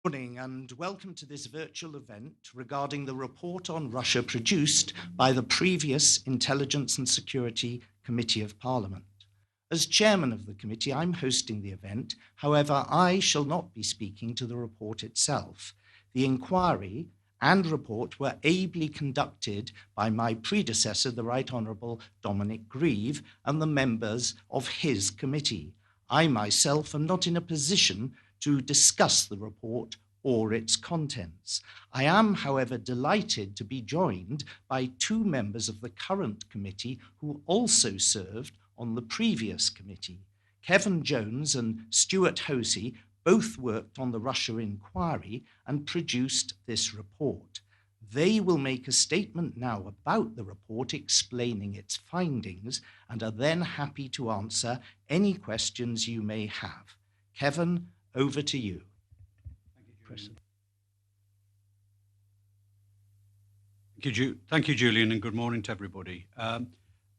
Good morning and welcome to this virtual event regarding the report on Russia produced by the previous Intelligence and Security Committee of Parliament. As chairman of the committee, I'm hosting the event. However, I shall not be speaking to the report itself. The inquiry and report were ably conducted by my predecessor, the Right Honourable Dominic Grieve, and the members of his committee. I myself am not in a position to discuss the report or its contents. I am, however, delighted to be joined by two members of the current committee who also served on the previous committee. Kevin Jones and Stuart Hosey both worked on the Russia inquiry and produced this report. They will make a statement now about the report explaining its findings and are then happy to answer any questions you may have. Kevin, over to you. Thank you, Julian, and good morning to everybody.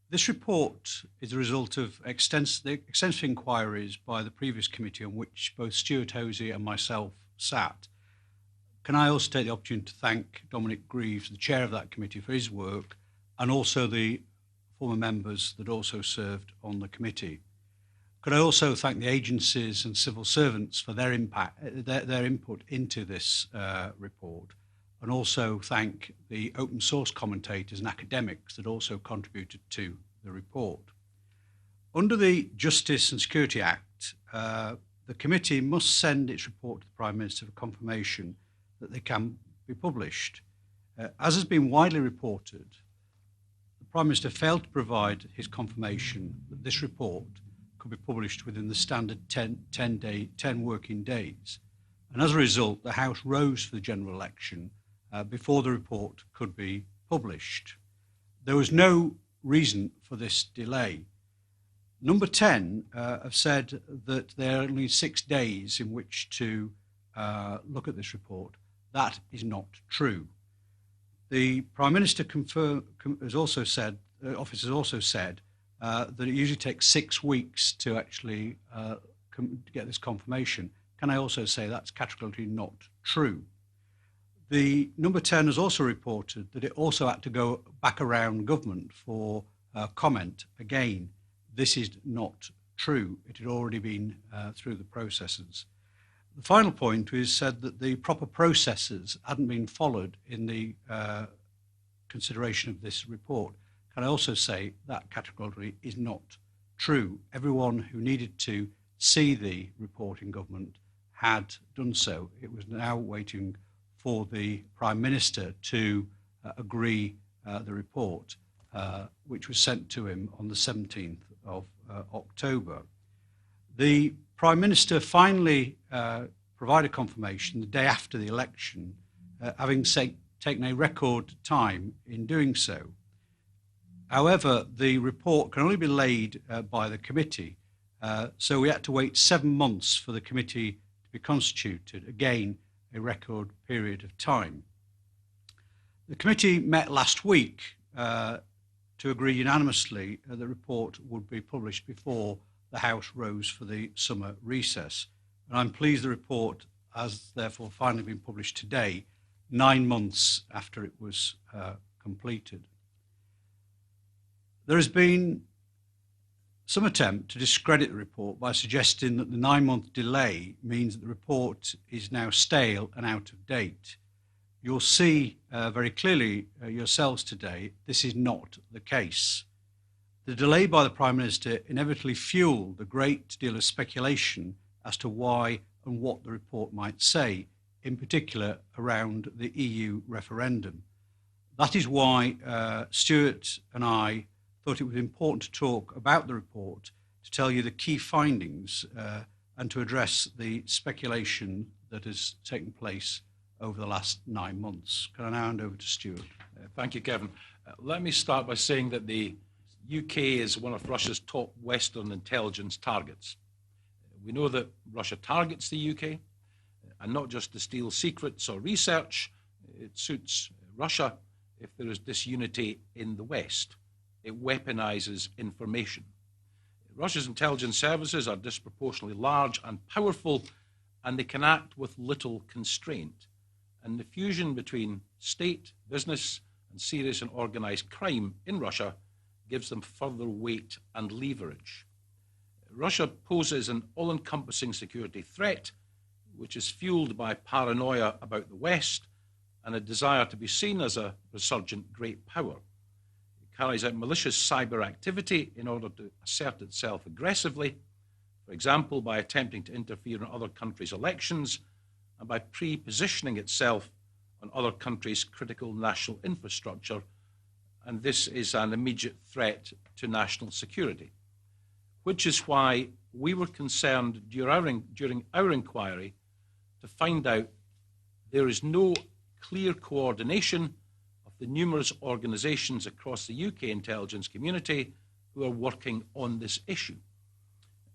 This report is a result of extensive inquiries by the previous committee on which both Stuart Hosey and myself sat. Can I also take the opportunity to thank Dominic Greaves, the chair of that committee, for his work, and also the former members that also served on the committee. Could I also thank the agencies and civil servants for their input into this report, and also thank the open source commentators and academics that also contributed to the report. Under the Justice and Security Act, the committee must send its report to the Prime Minister for confirmation that they can be published. As has been widely reported, the Prime Minister failed to provide his confirmation that this report could be published within the standard 10 working days. And as a result, the House rose for the general election before the report could be published. There was no reason for this delay. Number 10 have said that there are only 6 days in which to look at this report. That is not true. The Prime Minister has also said, the office has also said, that it usually takes 6 weeks to actually get this confirmation. Can I also say that's categorically not true? The number 10 has also reported that it also had to go back around government for comment. Again, this is not true. It had already been through the processes. The final point is said that the proper processes hadn't been followed in the consideration of this report. Can I also say that categorically is not true? Everyone who needed to see the report in government had done so. It was now waiting for the Prime Minister to agree the report, which was sent to him on the 17th of October. The Prime Minister finally provided confirmation the day after the election, having taken a record time in doing so. However, the report can only be laid by the committee, so we had to wait 7 months for the committee to be constituted, again, a record period of time. The committee met last week to agree unanimously the report would be published before the House rose for the summer recess. And I'm pleased the report has therefore finally been published today, 9 months after it was completed. There has been some attempt to discredit the report by suggesting that the 9-month delay means that the report is now stale and out of date. You'll see very clearly yourselves today, this is not the case. The delay by the Prime Minister inevitably fueled a great deal of speculation as to why and what the report might say, in particular around the EU referendum. That is why Stuart and I thought it was important to talk about the report, to tell you the key findings and to address the speculation that has taken place over the last 9 months. Can I now hand over to Stuart? Thank you, Kevin. Let me start by saying that the UK is one of Russia's top Western intelligence targets. We know that Russia targets the UK, and not just to steal secrets or research. It suits Russia if there is disunity in the West. It weaponizes information. Russia's intelligence services are disproportionately large and powerful, and they can act with little constraint. And the fusion between state, business, and serious and organised crime in Russia gives them further weight and leverage. Russia poses an all-encompassing security threat, which is fueled by paranoia about the West and a desire to be seen as a resurgent great power. It carries out malicious cyber activity in order to assert itself aggressively, for example, by attempting to interfere in other countries' elections and by pre-positioning itself on other countries' critical national infrastructure, and this is an immediate threat to national security, which is why we were concerned during our inquiry to find out there is no clear coordination of the numerous organisations across the UK intelligence community who are working on this issue,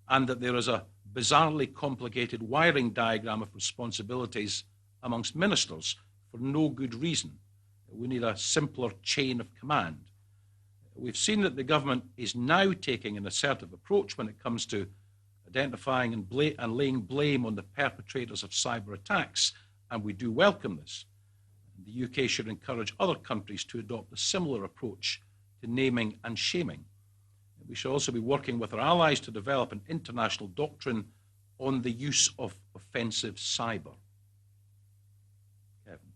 and that there is a bizarrely complicated wiring diagram of responsibilities amongst ministers for no good reason. We need a simpler chain of command. We've seen that the government is now taking an assertive approach when it comes to identifying and laying blame on the perpetrators of cyber attacks, and we do welcome this. The UK should encourage other countries to adopt a similar approach to naming and shaming. We should also be working with our allies to develop an international doctrine on the use of offensive cyber. Kevin.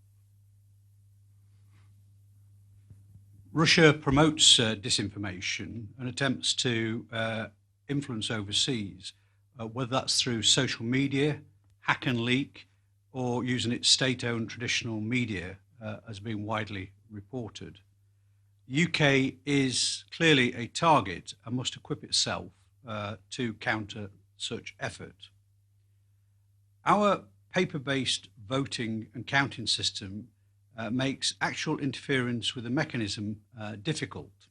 Russia promotes disinformation and attempts to influence overseas, whether that's through social media, hack and leak, or using its state-owned traditional media, as being widely reported. The UK is clearly a target and must equip itself to counter such effort. Our paper-based voting and counting system makes actual interference with the mechanism difficult.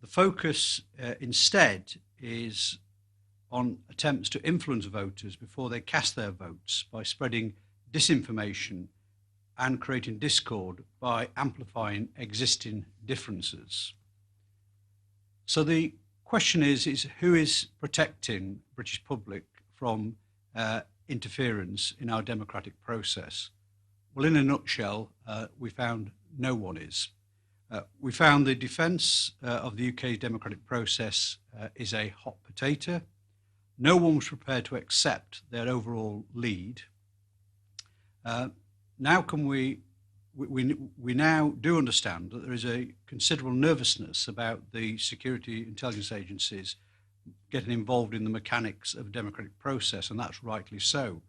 The focus instead is on attempts to influence voters before they cast their votes by spreading disinformation and creating discord by amplifying existing differences. So the question is who is protecting the British public from interference in our democratic process? Well, in a nutshell, we found no one is. We found the defence of the UK's democratic process is a hot potato. No one was prepared to accept their overall lead. Now we now do understand that there is a considerable nervousness about the security intelligence agencies getting involved in the mechanics of the democratic process, and that's rightly so.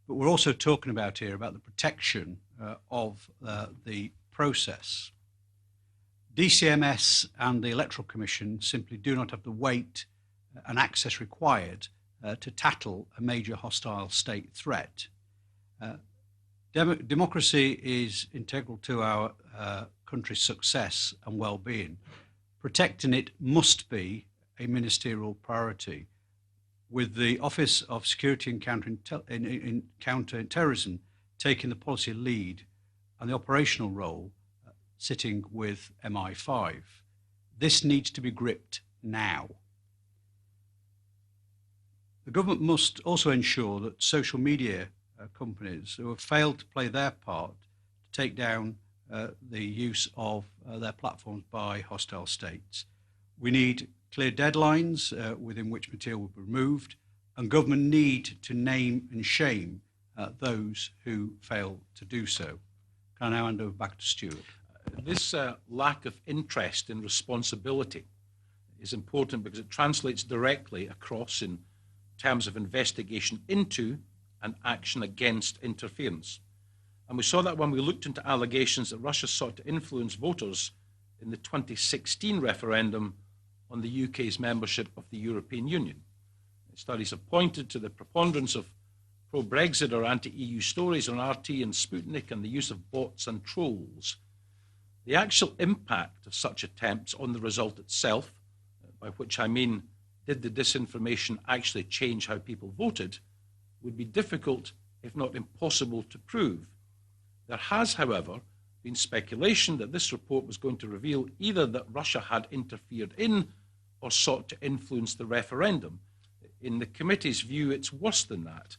But we're also talking about here about the protection of the process. DCMS and the Electoral Commission simply do not have the weight and access required to tackle a major hostile state threat. Democracy is integral to our country's success and well-being. Protecting it must be a ministerial priority, with the Office of Security and Counter-Terrorism taking the policy lead and the operational role sitting with MI5. This needs to be gripped now. The government must also ensure that social media companies who have failed to play their part to take down the use of their platforms by hostile states. We need clear deadlines within which material will be removed, and government need to name and shame those who fail to do so. Can I now hand over back to Stuart? This lack of interest in responsibility is important because it translates directly across in terms of investigation into and action against interference. And we saw that when we looked into allegations that Russia sought to influence voters in the 2016 referendum on the UK's membership of the European Union. Studies have pointed to the preponderance of pro-Brexit or anti-EU stories on RT and Sputnik and the use of bots and trolls. The actual impact of such attempts on the result itself, by which I mean, did the disinformation actually change how people voted, would be difficult, if not impossible, to prove. There has, however, been speculation that this report was going to reveal either that Russia had interfered in or sought to influence the referendum. In the committee's view, it's worse than that.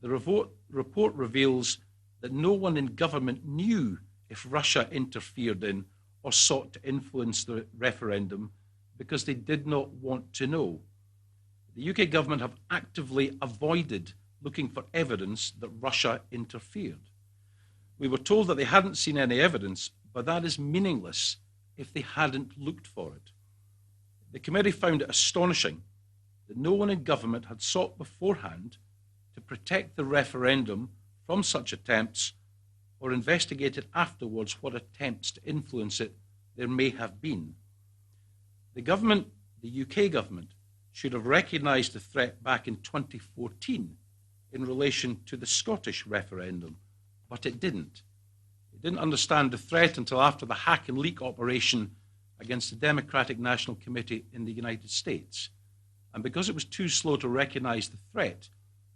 The report reveals that no one in government knew if Russia interfered in or sought to influence the referendum because they did not want to know. The UK government have actively avoided looking for evidence that Russia interfered. We were told that they hadn't seen any evidence, but that is meaningless if they hadn't looked for it. The committee found it astonishing that no one in government had sought beforehand to protect the referendum from such attempts or investigated afterwards what attempts to influence it there may have been. The government, the UK government, should have recognised the threat back in 2014 in relation to the Scottish referendum, but it didn't. It didn't understand the threat until after the hack and leak operation against the Democratic National Committee in the United States. And because it was too slow to recognise the threat,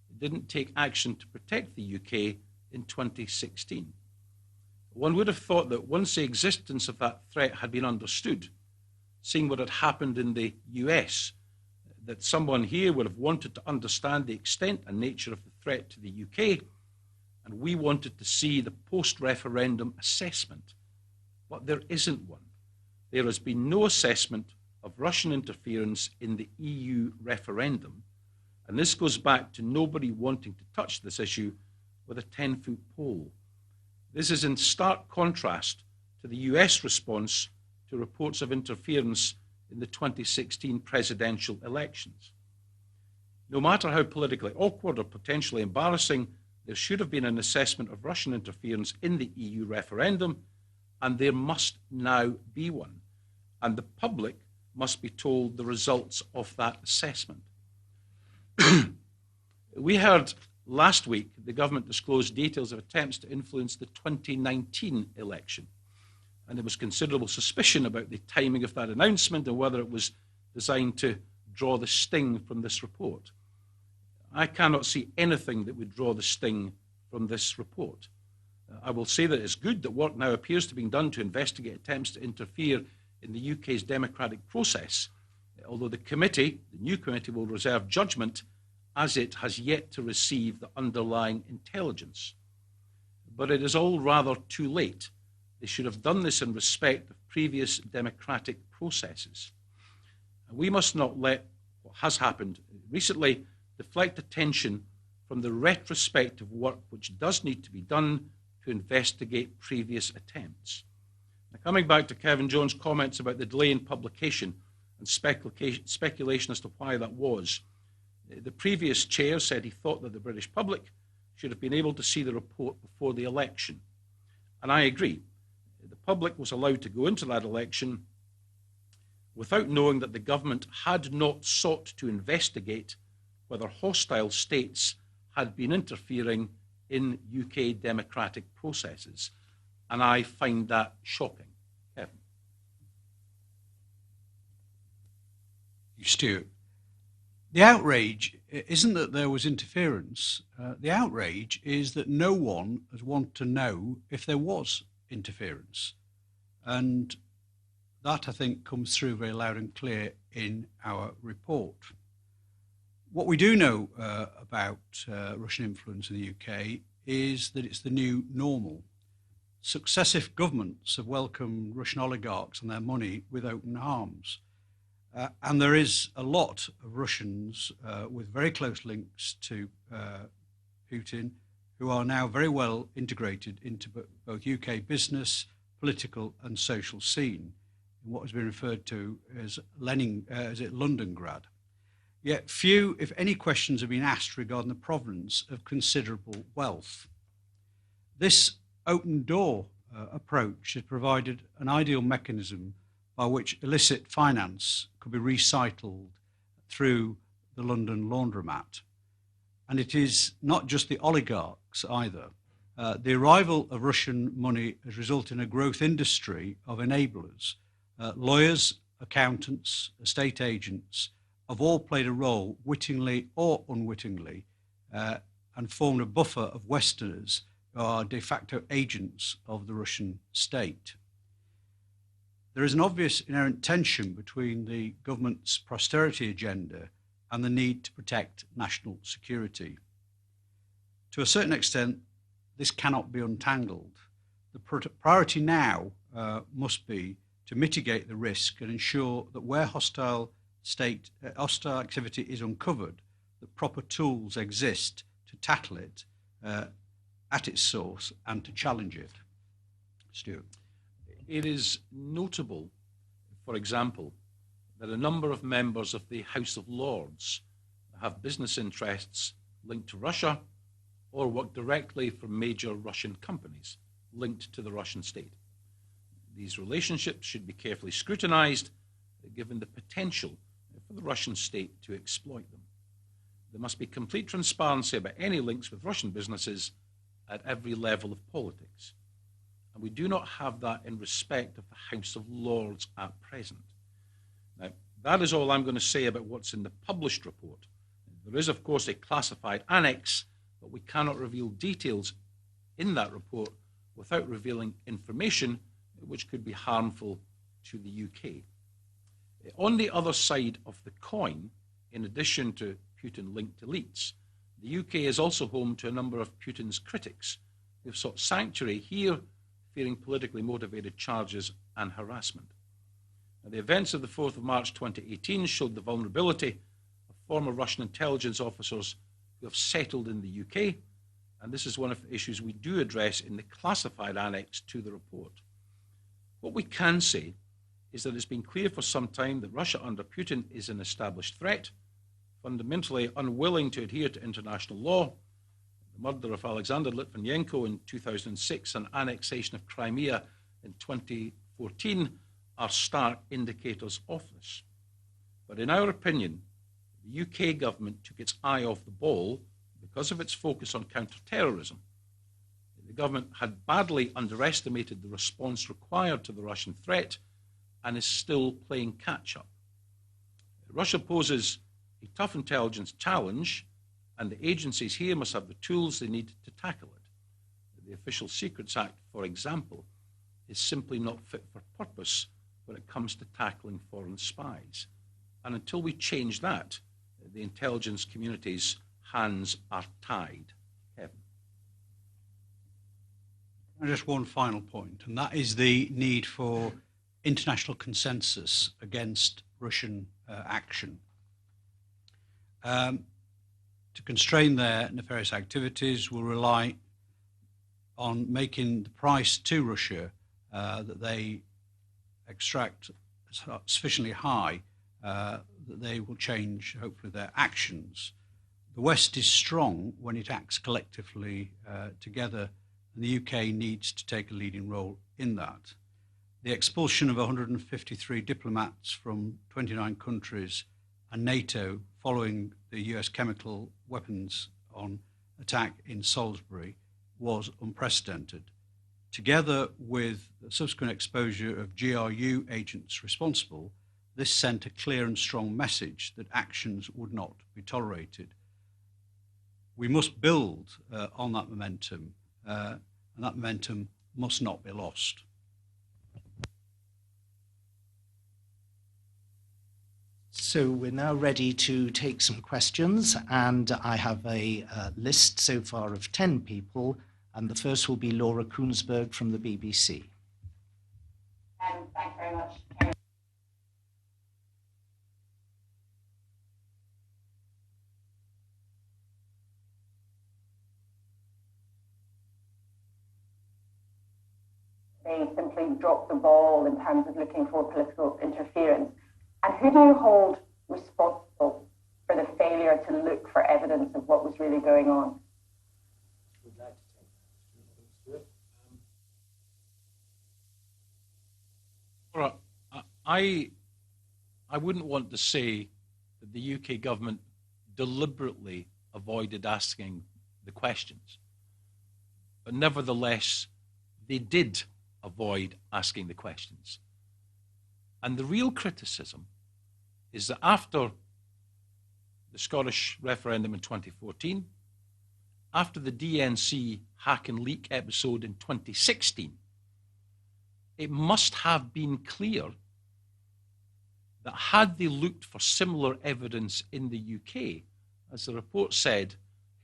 it didn't take action to protect the UK in 2016. One would have thought that once the existence of that threat had been understood, seeing what had happened in the US, that someone here would have wanted to understand the extent and nature of the threat to the UK, and we wanted to see the post-referendum assessment. But there isn't one. There has been no assessment of Russian interference in the EU referendum, and this goes back to nobody wanting to touch this issue with a 10-foot pole. This is in stark contrast to the US response to reports of interference in the 2016 presidential elections. No matter how politically awkward or potentially embarrassing, there should have been an assessment of Russian interference in the EU referendum, and there must now be one. And the public must be told the results of that assessment. We heard last week the government disclosed details of attempts to influence the 2019 election. And there was considerable suspicion about the timing of that announcement and whether it was designed to draw the sting from this report. I cannot see anything that would draw the sting from this report. I will say that it's good that work now appears to be done to investigate attempts to interfere in the UK's democratic process, although the new committee, will reserve judgment as it has yet to receive the underlying intelligence. But it is all rather too late. They should have done this in respect of previous democratic processes. And we must not let what has happened recently deflect attention from the retrospective work which does need to be done to investigate previous attempts. Now, coming back to Kevin Jones' comments about the delay in publication and speculation as to why that was, the previous chair said he thought that the British public should have been able to see the report before the election. And I agree. The public was allowed to go into that election without knowing that the government had not sought to investigate whether hostile states had been interfering in UK democratic processes. And I find that shocking. Kevin. Stuart. The outrage isn't that there was interference. The outrage is that no one has wanted to know if there was interference. And that, I think, comes through very loud and clear in our report. What we do know about Russian influence in the UK is that it's the new normal. Successive governments have welcomed Russian oligarchs and their money with open arms. And there is a lot of Russians with very close links to Putin who are now very well integrated into both UK business, political and social scene, in what has been referred to as Londongrad. Yet few, if any, questions have been asked regarding the provenance of considerable wealth. This open door approach has provided an ideal mechanism by which illicit finance could be recycled through the London laundromat. And it is not just the oligarchs either. The arrival of Russian money has resulted in a growth industry of enablers. Lawyers, accountants, estate agents have all played a role, wittingly or unwittingly, and formed a buffer of Westerners who are de facto agents of the Russian state. There is an obvious inherent tension between the government's posterity agenda and the need to protect national security. To a certain extent, this cannot be untangled. The priority now must be to mitigate the risk and ensure that where hostile activity is uncovered, that proper tools exist to tackle it at its source and to challenge it. Stuart. It is notable, for example, that a number of members of the House of Lords have business interests linked to Russia or work directly for major Russian companies linked to the Russian state. These relationships should be carefully scrutinized, given the potential for the Russian state to exploit them. There must be complete transparency about any links with Russian businesses at every level of politics. And we do not have that in respect of the House of Lords at present. Now, that is all I'm going to say about what's in the published report. There is, of course, a classified annex, but we cannot reveal details in that report without revealing information which could be harmful to the UK. On the other side of the coin, in addition to Putin-linked elites, the UK is also home to a number of Putin's critics who have sought sanctuary here, fearing politically motivated charges and harassment. Now, the events of the 4th of March 2018 showed the vulnerability of former Russian intelligence officers who have settled in the UK, and this is one of the issues we do address in the classified annex to the report. What we can say is that it's been clear for some time that Russia under Putin is an established threat, fundamentally unwilling to adhere to international law. The murder of Alexander Litvinenko in 2006 and annexation of Crimea in 2014 are stark indicators of this. But in our opinion, the UK government took its eye off the ball because of its focus on counter-terrorism. The government had badly underestimated the response required to the Russian threat and is still playing catch-up. Russia poses a tough intelligence challenge, and the agencies here must have the tools they need to tackle it. The Official Secrets Act, for example, is simply not fit for purpose when it comes to tackling foreign spies. And until we change that, the intelligence community's hands are tied. Kevin. Just one final point, and that is the need for international consensus against Russian action. To constrain their nefarious activities will rely on making the price to Russia that they extract sufficiently high that they will change, hopefully, their actions. The West is strong when it acts collectively together, and the UK needs to take a leading role in that. The expulsion of 153 diplomats from 29 countries and NATO following the US chemical weapons on attack in Salisbury was unprecedented. Together with the subsequent exposure of GRU agents responsible, this sent a clear and strong message that actions would not be tolerated. We must build on that momentum, and that momentum must not be lost. So we're now ready to take some questions, and I have a list so far of 10 people, and the first will be Laura Koonsberg from the BBC. Thanks very much. They simply dropped the ball in terms of looking for political interference. And who do you hold responsible for the failure to look for evidence of what was really going on? Would like to take that. Well, I wouldn't want to say that the UK government deliberately avoided asking the questions, but nevertheless, they did avoid asking the questions. And the real criticism is that after the Scottish referendum in 2014, after the DNC hack and leak episode in 2016, it must have been clear that had they looked for similar evidence in the UK, as the report said,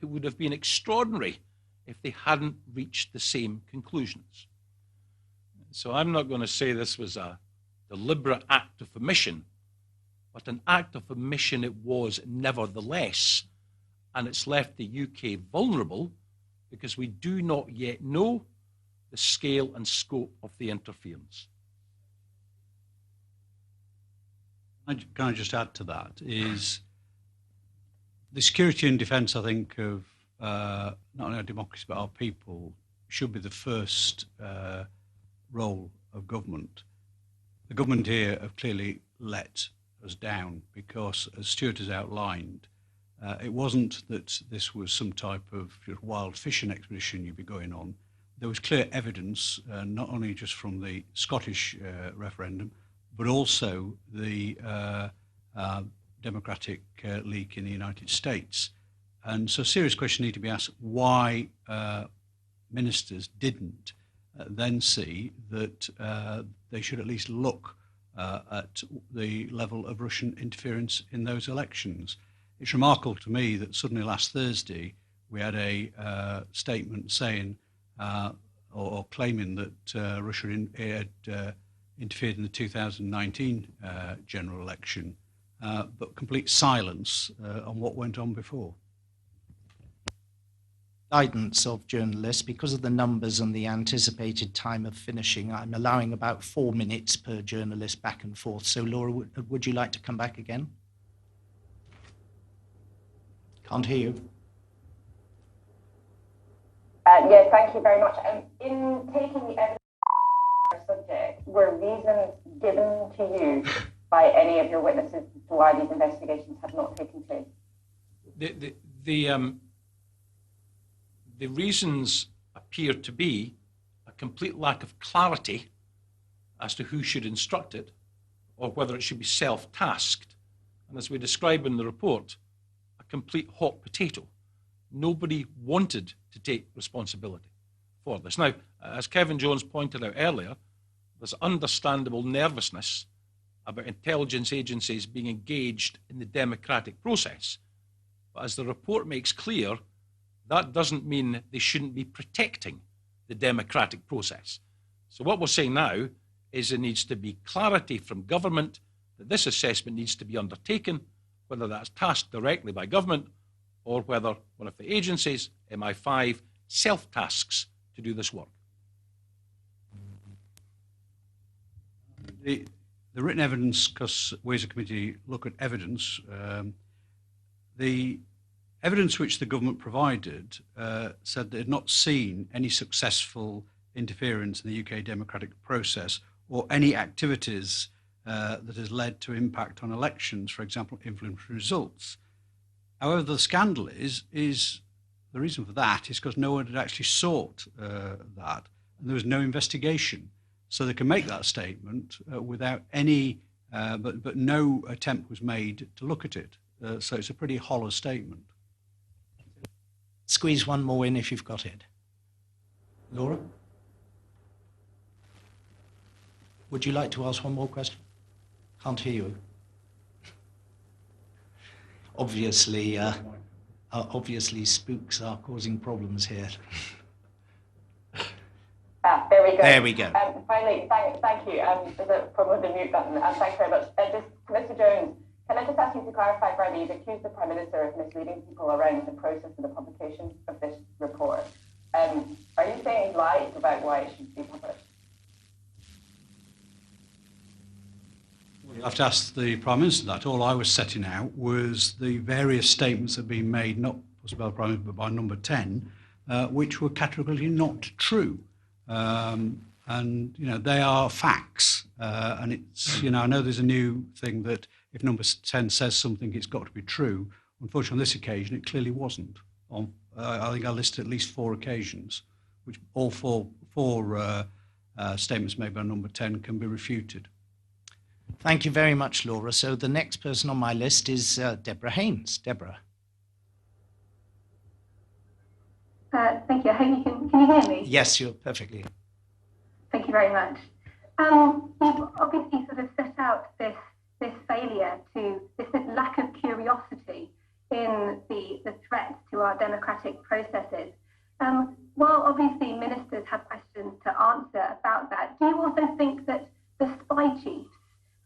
it would have been extraordinary if they hadn't reached the same conclusions. So I'm not going to say this was a deliberate act of omission, but an act of omission it was nevertheless, and it's left the UK vulnerable because we do not yet know the scale and scope of the interference. Can I just add to that, is the security and defence, I think, of not only our democracy but our people should be the first role of government. The government here have clearly let us down because, as Stuart has outlined, it wasn't that this was some type of wild fishing expedition you'd be going on. There was clear evidence, not only just from the Scottish referendum, but also the democratic leak in the United States. And so serious questions need to be asked why ministers didn't then see that they should at least look at the level of Russian interference in those elections. It's remarkable to me that suddenly last Thursday we had a statement saying or claiming that Russia had interfered in the 2019 general election, but complete silence on what went on before. Guidance of journalists, because of the numbers and the anticipated time of finishing, I'm allowing about 4 minutes per journalist back and forth. So Laura, would you like to come back again? Can't hear you. Yes, thank you very much. In taking the evidence subject, were reasons given to you by any of your witnesses as to why these investigations have not taken place? The reasons appear to be a complete lack of clarity as to who should instruct it or whether it should be self-tasked. And as we describe in the report, a complete hot potato. Nobody wanted to take responsibility for this. Now, as Kevin Jones pointed out earlier, there's understandable nervousness about intelligence agencies being engaged in the democratic process. But as the report makes clear, that doesn't mean they shouldn't be protecting the democratic process. So what we're saying now is there needs to be clarity from government that this assessment needs to be undertaken, whether that's tasked directly by government or whether one of the agencies, MI5, self-tasks to do this work. The written evidence, because we as a committee look at evidence, the evidence which the government provided said they had not seen any successful interference in the UK democratic process or any activities that has led to impact on elections, for example, influence results. However, the scandal is the reason for that is because no one had actually sought that, and there was no investigation. So they can make that statement without any, but no attempt was made to look at it. So it's a pretty hollow statement. Squeeze one more in if you've got it. Laura? Would you like to ask one more question? Can't hear you. Obviously, spooks are causing problems here. There we go. There we go. Finally, thank you. There's a problem with the mute button. Thanks very much. Mr. Jones, can I just ask you to clarify, Brady, you've accused the Prime Minister of misleading people around the process of the publication of this report. Are you saying he's lied about why it should be published? You'll have to ask the Prime Minister that. All I was setting out was the various statements that have been made, not possibly by the Prime Minister, but by Number 10, which were categorically not true. And, they are facts. And it's, I know there's a new thing that if Number 10 says something, it's got to be true. Unfortunately, on this occasion, it clearly wasn't. I think I listed at least 4 occasions, which all four statements made by Number 10 can be refuted. Thank you very much, Laura. So the next person on my list is Deborah Haynes. Deborah. Thank you. I hope can you hear me? Yes, you're perfectly. Thank you very much. You've obviously sort of set out this failure to, this lack of curiosity in the threat to our democratic processes. While obviously ministers have questions to answer about that, do you also think that the spy chiefs,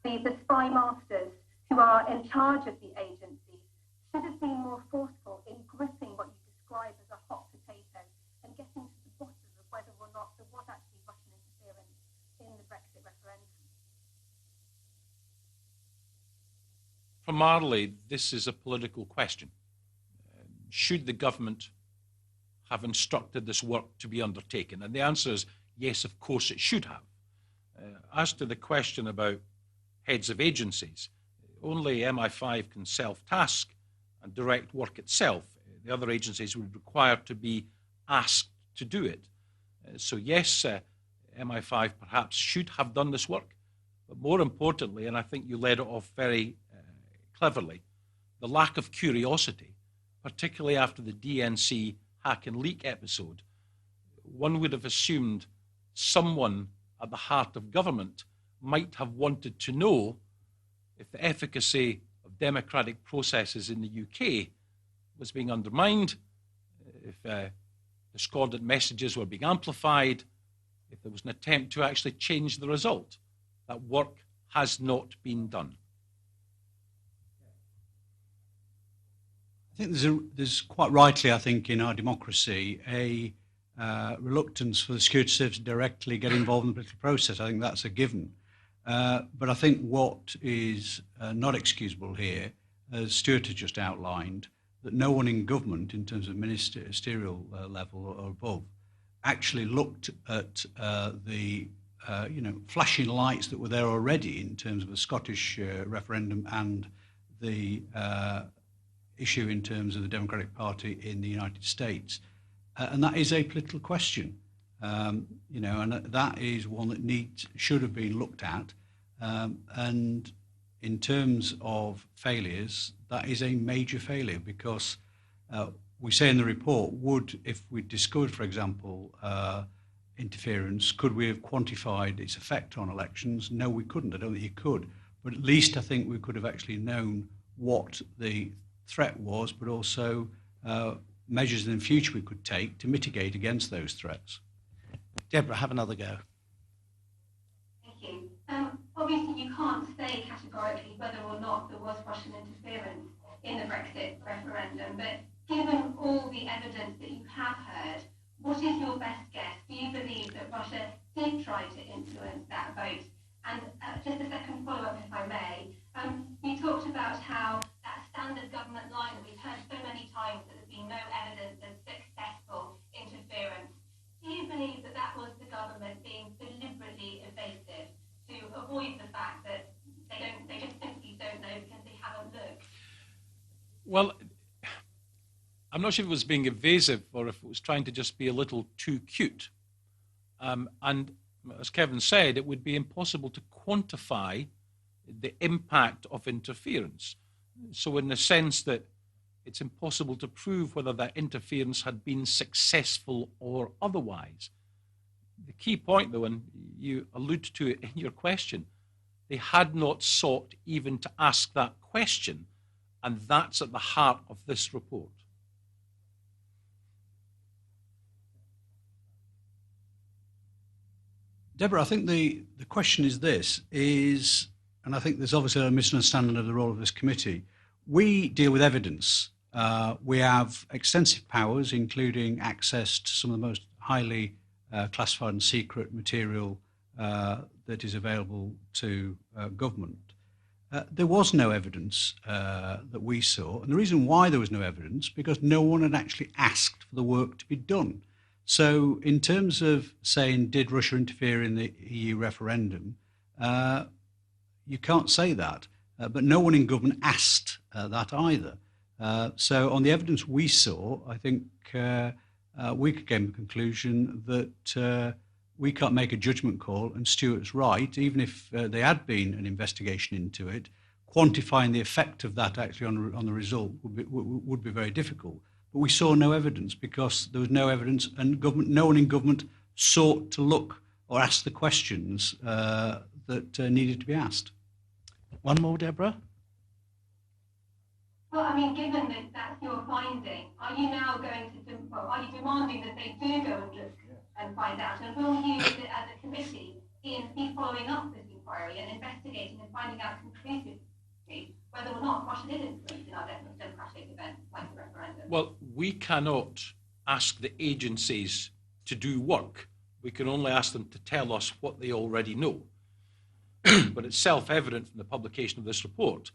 the spy masters who are in charge of the agency, should have been more forceful in gripping what you describe as a hot potato and getting to the bottom of whether or not there was actually Russian interference in the Brexit referendum? Primarily, this is a political question. Should the government have instructed this work to be undertaken? And the answer is yes, of course it should have. As to the question about heads of agencies, only MI5 can self-task and direct work itself. The other agencies would require to be asked to do it. So yes, MI5 perhaps should have done this work, but more importantly, and I think you led it off very cleverly, the lack of curiosity, particularly after the DNC hack and leak episode. One would have assumed someone at the heart of government might have wanted to know if the efficacy of democratic processes in the UK was being undermined, if discordant messages were being amplified, if there was an attempt to actually change the result. That work has not been done. I think there's quite rightly, I think, in our democracy, a reluctance for the security service to directly get involved in the political process. I think that's a given. But I think what is not excusable here, as Stuart has just outlined, that no one in government, in terms of ministerial level or above, actually looked at the flashing lights that were there already in terms of the Scottish referendum and the issue in terms of the Democratic Party in the United States. And that is a political question, and that is one that should have been looked at. And in terms of failures, that is a major failure because we say in the report, if we discovered, for example, interference, could we have quantified its effect on elections? No, we couldn't. I don't think you could. But at least I think we could have actually known what the threat was, but also measures in the future we could take to mitigate against those threats. Deborah, have another go. Thank you. Obviously, you can't say categorically whether or not there was Russian interference in the Brexit referendum, but given all the evidence that you have heard, what is your best guess? Do you believe that Russia did try to influence that vote? And just a second follow-up, if I may. You talked about how that standard government line that we've heard so many times that there's been no evidence of successful interference. Do you believe that that was the government being deliberately evasive to avoid the fact that they just simply don't know because they haven't looked? Well, I'm not sure if it was being evasive or if it was trying to just be a little too cute. And as Kevin said, it would be impossible to quantify the impact of interference. So in the sense that it's impossible to prove whether that interference had been successful or otherwise. The key point, though, and you allude to it in your question, they had not sought even to ask that question, and that's at the heart of this report. Deborah, I think the question is this, and I think there's obviously a misunderstanding of the role of this committee. We deal with evidence. We have extensive powers, including access to some of the most highly classified and secret material that is available to government. There was no evidence that we saw, and the reason why there was no evidence, because no one had actually asked for the work to be done. So in terms of saying, did Russia interfere in the EU referendum, you can't say that, but no one in government asked that either. So on the evidence we saw, I think we came to the conclusion that we can't make a judgment call, and Stuart's right, even if there had been an investigation into it, quantifying the effect of that actually on the result would be very difficult. But we saw no evidence because there was no evidence, and no one in government sought to look or ask the questions that needed to be asked. One more, Deborah? Well, I mean, given that that's your finding, are you now going to, are you demanding that they do go and look and find out? And will you, as a committee, be following up this inquiry and investigating and finding out conclusively whether or not Russia did influence in our democratic events like the referendum? Well, we cannot ask the agencies to do work. We can only ask them to tell us what they already know. But it's self-evident from the publication of this report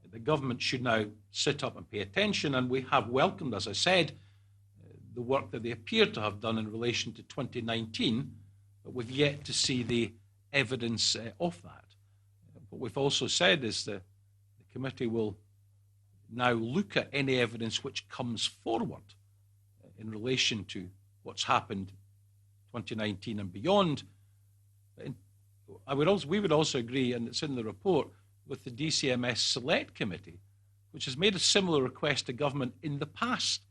that the government should now sit up and pay attention, and we have welcomed, as I said, the work that they appear to have done in relation to 2019, but we've yet to see the evidence of that. What we've also said is that the committee will now look at any evidence which comes forward in relation to what's happened 2019 and beyond. We would also agree, and it's in the report, with the DCMS Select Committee, which has made a similar request to government in the past,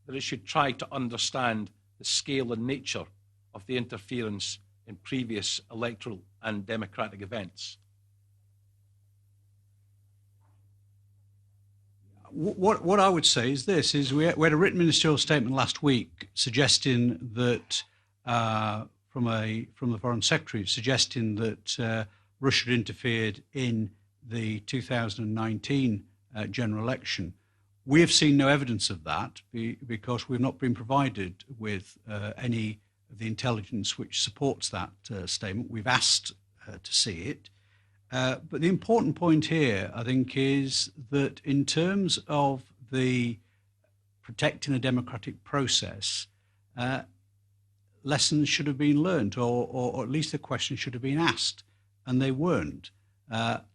that it should try to understand the scale and nature of the interference in previous electoral and democratic events. What I would say is this: we had a written ministerial statement last week suggesting that from the Foreign Secretary suggesting that Russia had interfered in the 2019 general election. We have seen no evidence of that because we've not been provided with any of the intelligence which supports that statement. We've asked to see it. But the important point here, I think, is that in terms of the protecting a democratic process, lessons should have been learned, or at least the question should have been asked, and they weren't.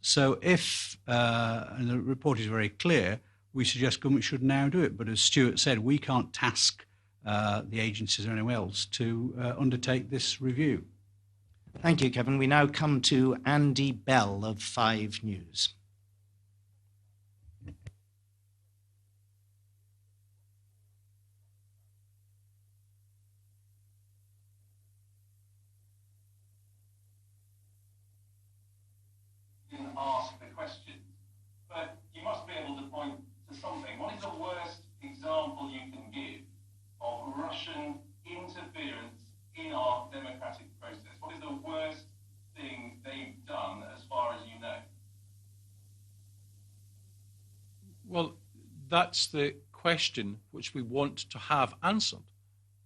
So if, and the report is very clear, we suggest government should now do it. But as Stuart said, we can't task the agencies or anyone else to undertake this review. Thank you, Kevin. We now come to Andy Bell of 5 News. Ask the question, but you must be able to point to something. What is the worst example you can give of Russian interference in our democratic process? What is the worst thing they've done as far as you know? Well, that's the question which we want to have answered.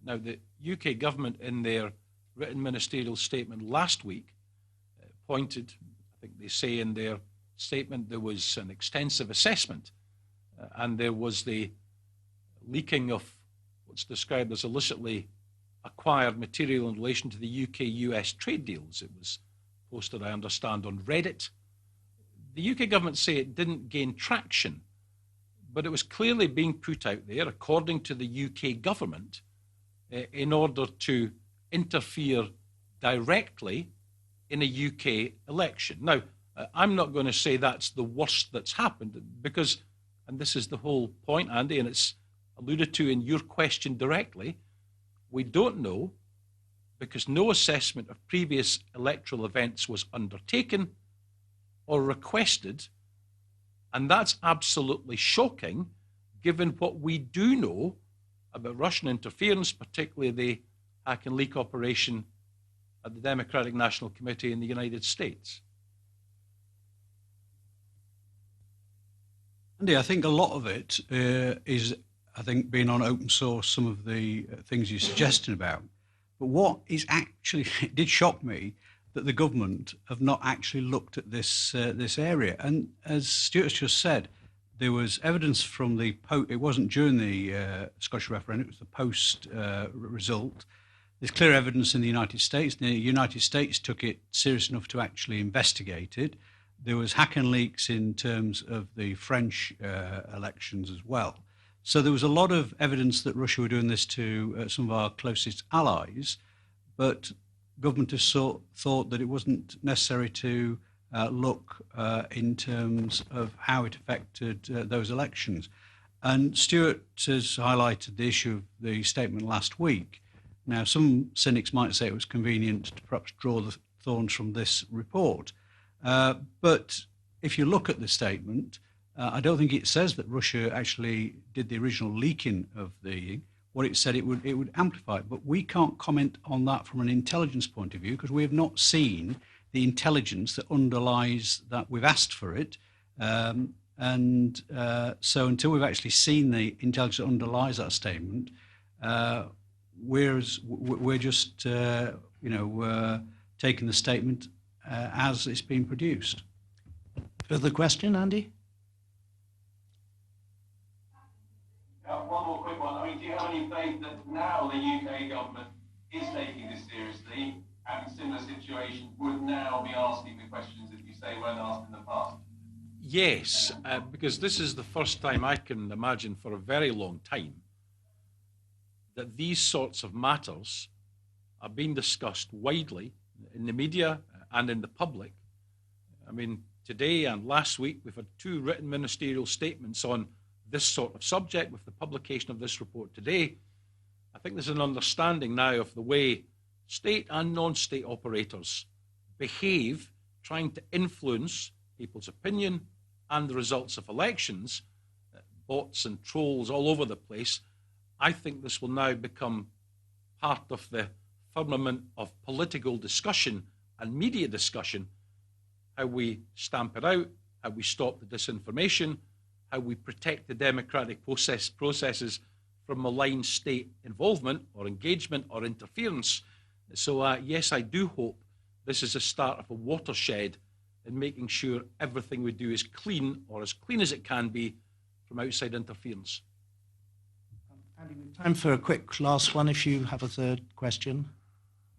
Now, the UK government in their written ministerial statement last week pointed, I think they say in their statement, there was an extensive assessment and there was the leaking of what's described as illicitly acquired material in relation to the UK-US trade deals. It was posted, I understand, on Reddit. The UK government say it didn't gain traction, but it was clearly being put out there, according to the UK government, in order to interfere directly in a UK election. Now, I'm not going to say that's the worst that's happened because, and this is the whole point, Andy, and it's alluded to in your question directly, we don't know because no assessment of previous electoral events was undertaken or requested, and that's absolutely shocking given what we do know about Russian interference, particularly the hack and leak operation at the Democratic National Committee in the United States. Andy, I think a lot of it is, I think, being on open source, some of the things you're suggesting about. But what is actually, it did shock me that the government have not actually looked at this this area. And as Stuart's just said, there was evidence from the it wasn't during the Scottish referendum, it was the post result. There's clear evidence in the United States. The United States took it serious enough to actually investigate it. There was hack and leaks in terms of the French elections as well. So there was a lot of evidence that Russia were doing this to some of our closest allies, but government has thought that it wasn't necessary to look in terms of how it affected those elections. And Stuart has highlighted the issue of the statement last week. Now, some cynics might say it was convenient to perhaps draw the thorns from this report. But if you look at the statement, I don't think it says that Russia actually did the original leaking of the. What it said, it would amplify it, but we can't comment on that from an intelligence point of view because we have not seen the intelligence that underlies that. We've asked for it, so until we've actually seen the intelligence that underlies that statement, we're just taking the statement as it's been produced. Further question, Andy? One more quick one. I mean, do you have any faith that now the UK government is taking this seriously and in similar situations would now be asking the questions that you say weren't asked in the past? Yes, because this is the first time I can imagine for a very long time that these sorts of matters are being discussed widely in the media and in the public. I mean, today and last week, we've had 2 written ministerial statements on this sort of subject with the publication of this report today. I think there's an understanding now of the way state and non-state operators behave, trying to influence people's opinion and the results of elections, bots and trolls all over the place. I think this will now become part of the firmament of political discussion and media discussion, how we stamp it out, how we stop the disinformation, how we protect the democratic processes from malign state involvement or engagement or interference. So yes, I do hope this is a start of a watershed in making sure everything we do is clean, or as clean as it can be, from outside interference. Andy, we've time for a quick last one if you have a third question.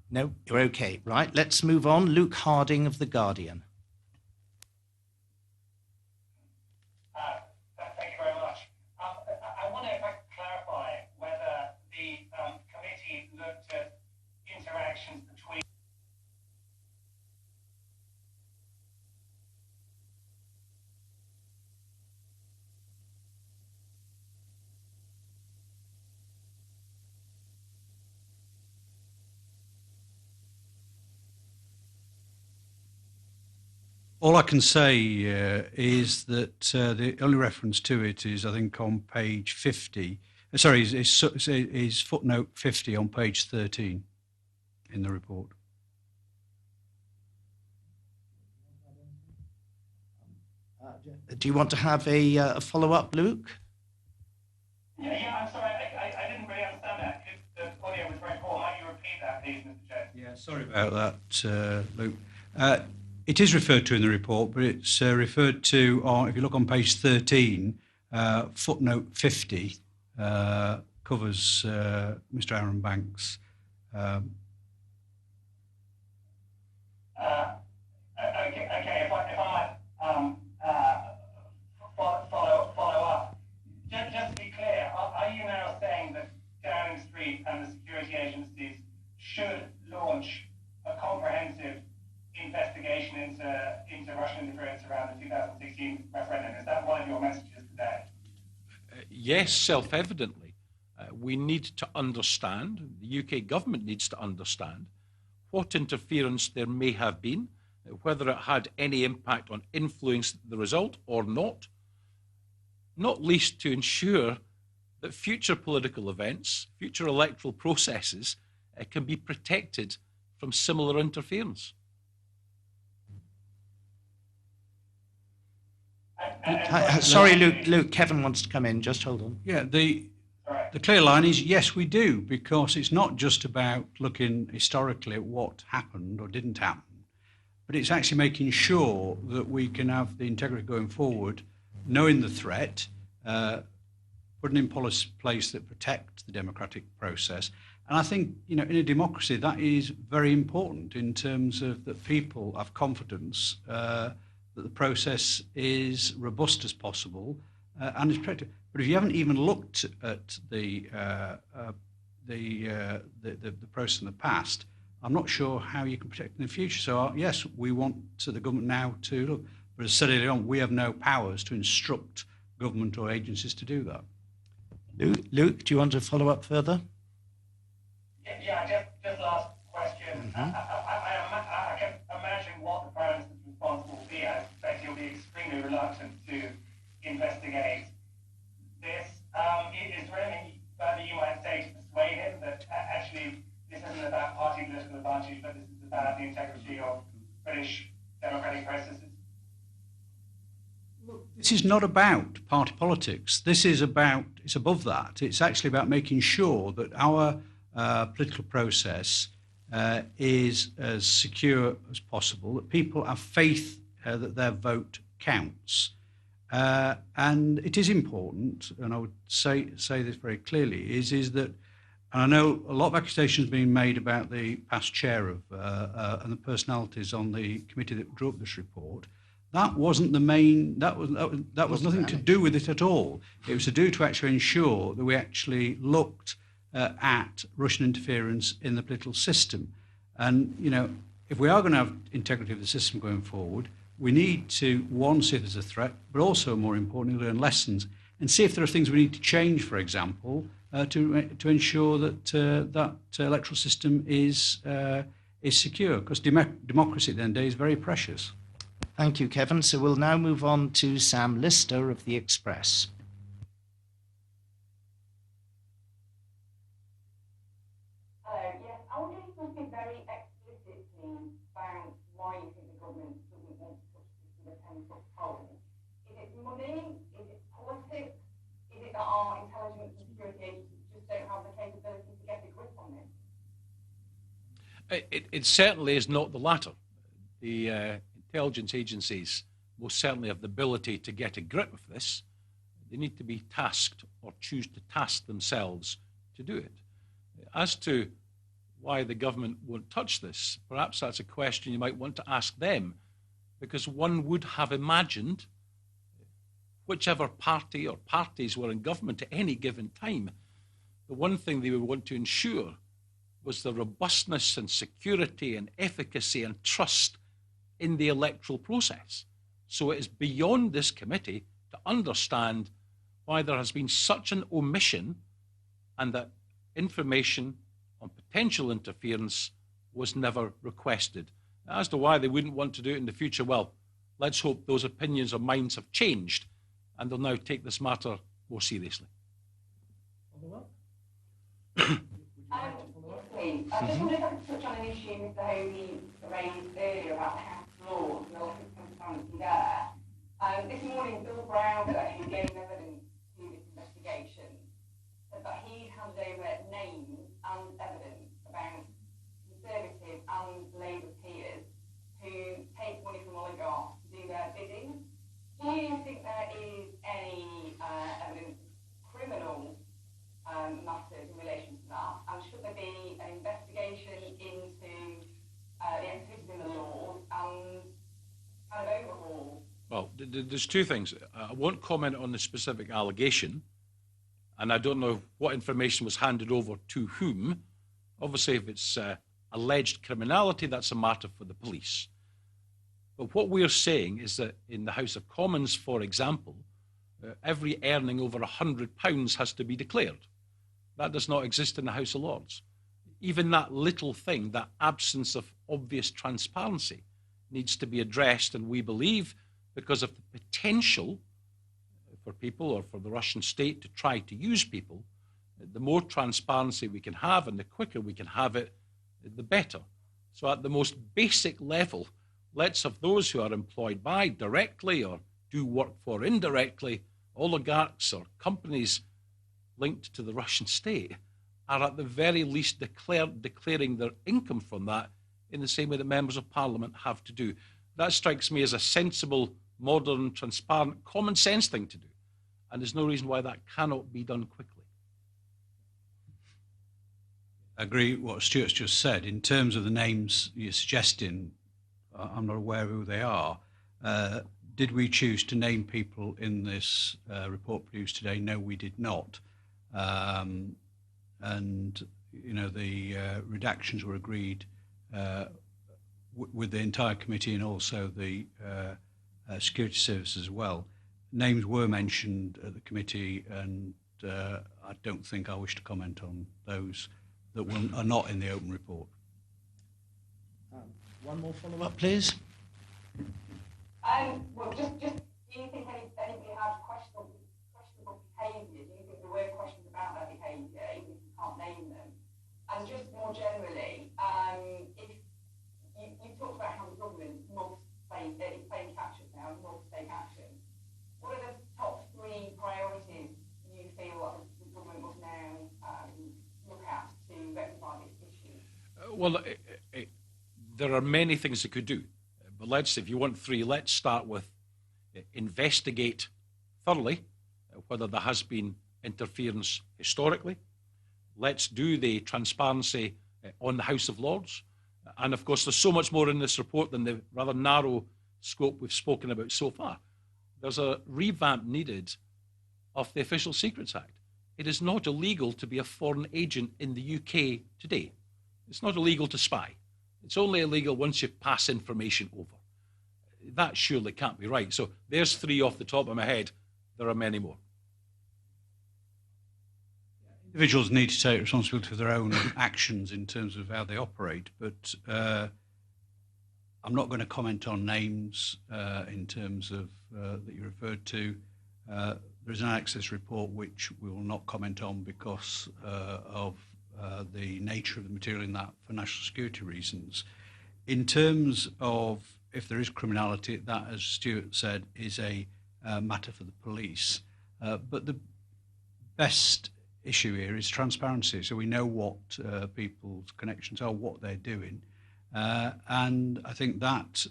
No, you're okay. Right, let's move on. Luke Harding of The Guardian. Thank you very much. I wonder if I could clarify whether the committee looked at interactions between All I can say is that the only reference to it is, I think, on page 50. Sorry, is footnote 50 on page 13 in the report. Do you want to have a follow-up, Luke? Yeah, I'm sorry, I didn't really understand that. The audio was very poor. Might you repeat that, please, Mr. Chair? Yeah, sorry about that, Luke. It is referred to in the report, but it's referred to, if you look on page 13, footnote 50 covers Mr. Aaron Banks. Okay, if I might follow up. Just to be clear, are you now saying that Downing Street and the security agencies should launch a comprehensive investigation into Russian interference around the 2016 referendum? Is that one of your messages today? Yes, self-evidently. We need to understand, the UK government needs to understand, what interference there may have been, whether it had any impact on influencing the result or not least to ensure that future political events, future electoral processes can be protected from similar interference. Sorry, Luke, Kevin wants to come in. Just hold on. Yeah, the clear line is yes, we do, because it's not just about looking historically at what happened or didn't happen, but it's actually making sure that we can have the integrity going forward, knowing the threat, putting in policy place that protect the democratic process. And I think, in a democracy, that is very important in terms of that people have confidence that the process is robust as possible and is protected. But if you haven't even looked at the process in the past, I'm not sure how you can protect in the future. So yes, we want the government now to look. But as I said earlier on, we have no powers to instruct government or agencies to do that. Luke, do you want to follow up further? Yeah, just last question. I can imagine what the Prime Minister's response will be. I expect he'll be extremely reluctant to integrity of British democratic processes? This is not about party politics. It's above that. It's actually about making sure that our political process is as secure as possible, that people have faith that their vote counts. And it is important, and I would say this very clearly, is that, and I know a lot of accusation has been made about the past chair of and the personalities on the committee that drew up this report. That wasn't the main. That was nothing to do with it at all. It was to actually ensure that we actually looked at Russian interference in the political system. And if we are going to have integrity of the system going forward, we need to, one, see it as a threat, but also, more importantly, learn lessons and see if there are things we need to change, for example, to ensure that that electoral system is secure. Because democracy at the end of the day is very precious. Thank you, Kevin. So we'll now move on to Sam Lister of The Express. Yes, I wonder if you could very explicitly about why you think the government doesn't want to touch this with a 10-foot pole. Is it money? Is it politics? Is it that our intelligence and security agencies just don't have the capability to get a grip on this? It certainly is not the latter. The intelligence agencies most certainly have the ability to get a grip of this. They need to be tasked or choose to task themselves to do it. As to why the government won't touch this, perhaps that's a question you might want to ask them, because one would have imagined, whichever party or parties were in government at any given time, the one thing they would want to ensure was the robustness and security and efficacy and trust in the electoral process. So it is beyond this committee to understand why there has been such an omission and that information on potential interference was never requested. As to why they wouldn't want to do it in the future, well, let's hope those opinions or minds have changed and they'll now take this matter more seriously. Please. I just wondered if I could touch on an issue Mr. Hovey raised earlier about House laws and the lack of transparency there. This morning, Bill Brown, who gave evidence to this investigation, said that he handed over names and evidence about Conservative and Labour peers who take money from oligarchs to do their bidding. Do you think there is any evidence of criminal matters in relation to that? And should there be an investigation into the activities in the laws and kind of overhaul? Well, there's two things. I won't comment on the specific allegation, and I don't know what information was handed over to whom. Obviously, if it's alleged criminality, that's a matter for the police. But what we're saying is that in the House of Commons, for example, every earning over £100 has to be declared. That does not exist in the House of Lords. Even that little thing, that absence of obvious transparency, needs to be addressed, and we believe because of the potential for people or for the Russian state to try to use people, the more transparency we can have and the quicker we can have it, the better. So at the most basic level, let's have those who are employed by directly or do work for indirectly, oligarchs or companies linked to the Russian state, are at the very least declaring their income from that in the same way that members of parliament have to do. That strikes me as a sensible, modern, transparent, common sense thing to do. And there's no reason why that cannot be done quickly. I agree with what Stuart's just said. In terms of the names you're suggesting, I'm not aware of who they are. Did we choose to name people in this report produced today? No, we did not. And the redactions were agreed with the entire committee and also the security services as well. Names were mentioned at the committee, and I don't think I wish to comment on those that are not in the open report. One more follow-up, please. Well, just do you think anybody had questionable behaviour? Do you think there were questions about their behaviour, even if you can't name them? And just more generally, if you talked about Well, there are many things they could do. But if you want three, let's start with investigate thoroughly whether there has been interference historically. Let's do the transparency on the House of Lords. And of course, there's so much more in this report than the rather narrow scope we've spoken about so far. There's a revamp needed of the Official Secrets Act. It is not illegal to be a foreign agent in the UK today. It's not illegal to spy. It's only illegal once you pass information over. That surely can't be right. So there's three off the top of my head. There are many more. Individuals need to take responsibility for their own actions in terms of how they operate, but I'm not going to comment on names in terms of that you referred to. There is an access report which we will not comment on because of the nature of the material in that for national security reasons. In terms of if there is criminality, that, as Stuart said, is a matter for the police. But the best issue here is transparency, so we know what people's connections are, what they're doing, and I think that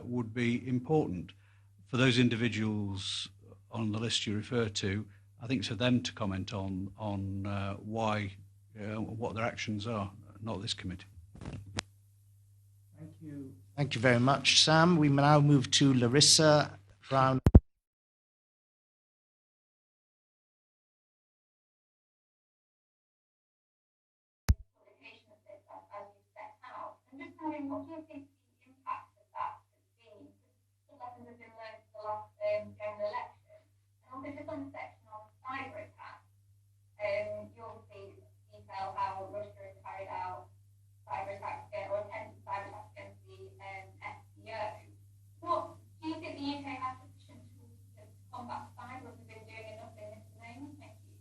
would be important for those individuals on the list you refer to. I think it's for them to comment on why, what their actions are, not this committee. Thank you. Thank you very much, Sam. We now move to Larissa Brown. What do you think the impact of that has been? What lessons have been learned for the last general election? And also just on the section on cyber attacks, you obviously detail how Russia has carried out cyber attacks or attempted cyber attacks against the SCO. What do you think the UK has sufficient tools to combat cyber? Have we been doing enough in this domain? Thank you.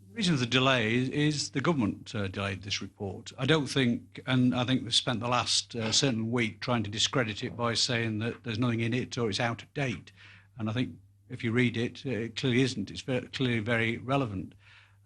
The reason for the delay is the government delayed this report. I don't think, and I think we've spent the last certain week trying to discredit it by saying that there's nothing in it or it's out of date. And I think if you read it, it clearly isn't. It's clearly very relevant.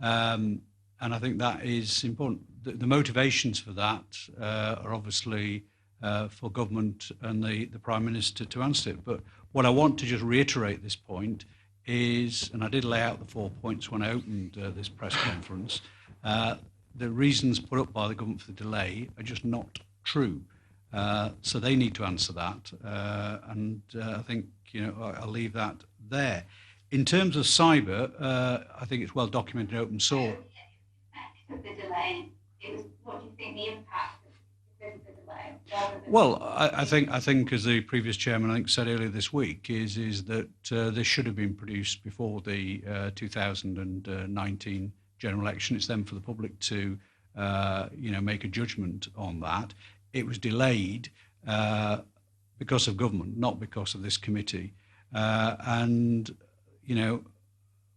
And I think that is important. The motivations for that are obviously for government and the Prime Minister to answer it. But what I want to just reiterate at this point is, and I did lay out the 4 points when I opened this press conference, the reasons put up by the government for the delay are just not true. So they need to answer that, and I think I'll leave that there. In terms of cyber, I think it's well documented in open source. The delay, what do you think the impact because of the delay? Well, I think as the previous chairman I think said earlier this week is that this should have been produced before the 2019 general election. It's then for the public to make a judgment on that. It was delayed because of government, not because of this committee. And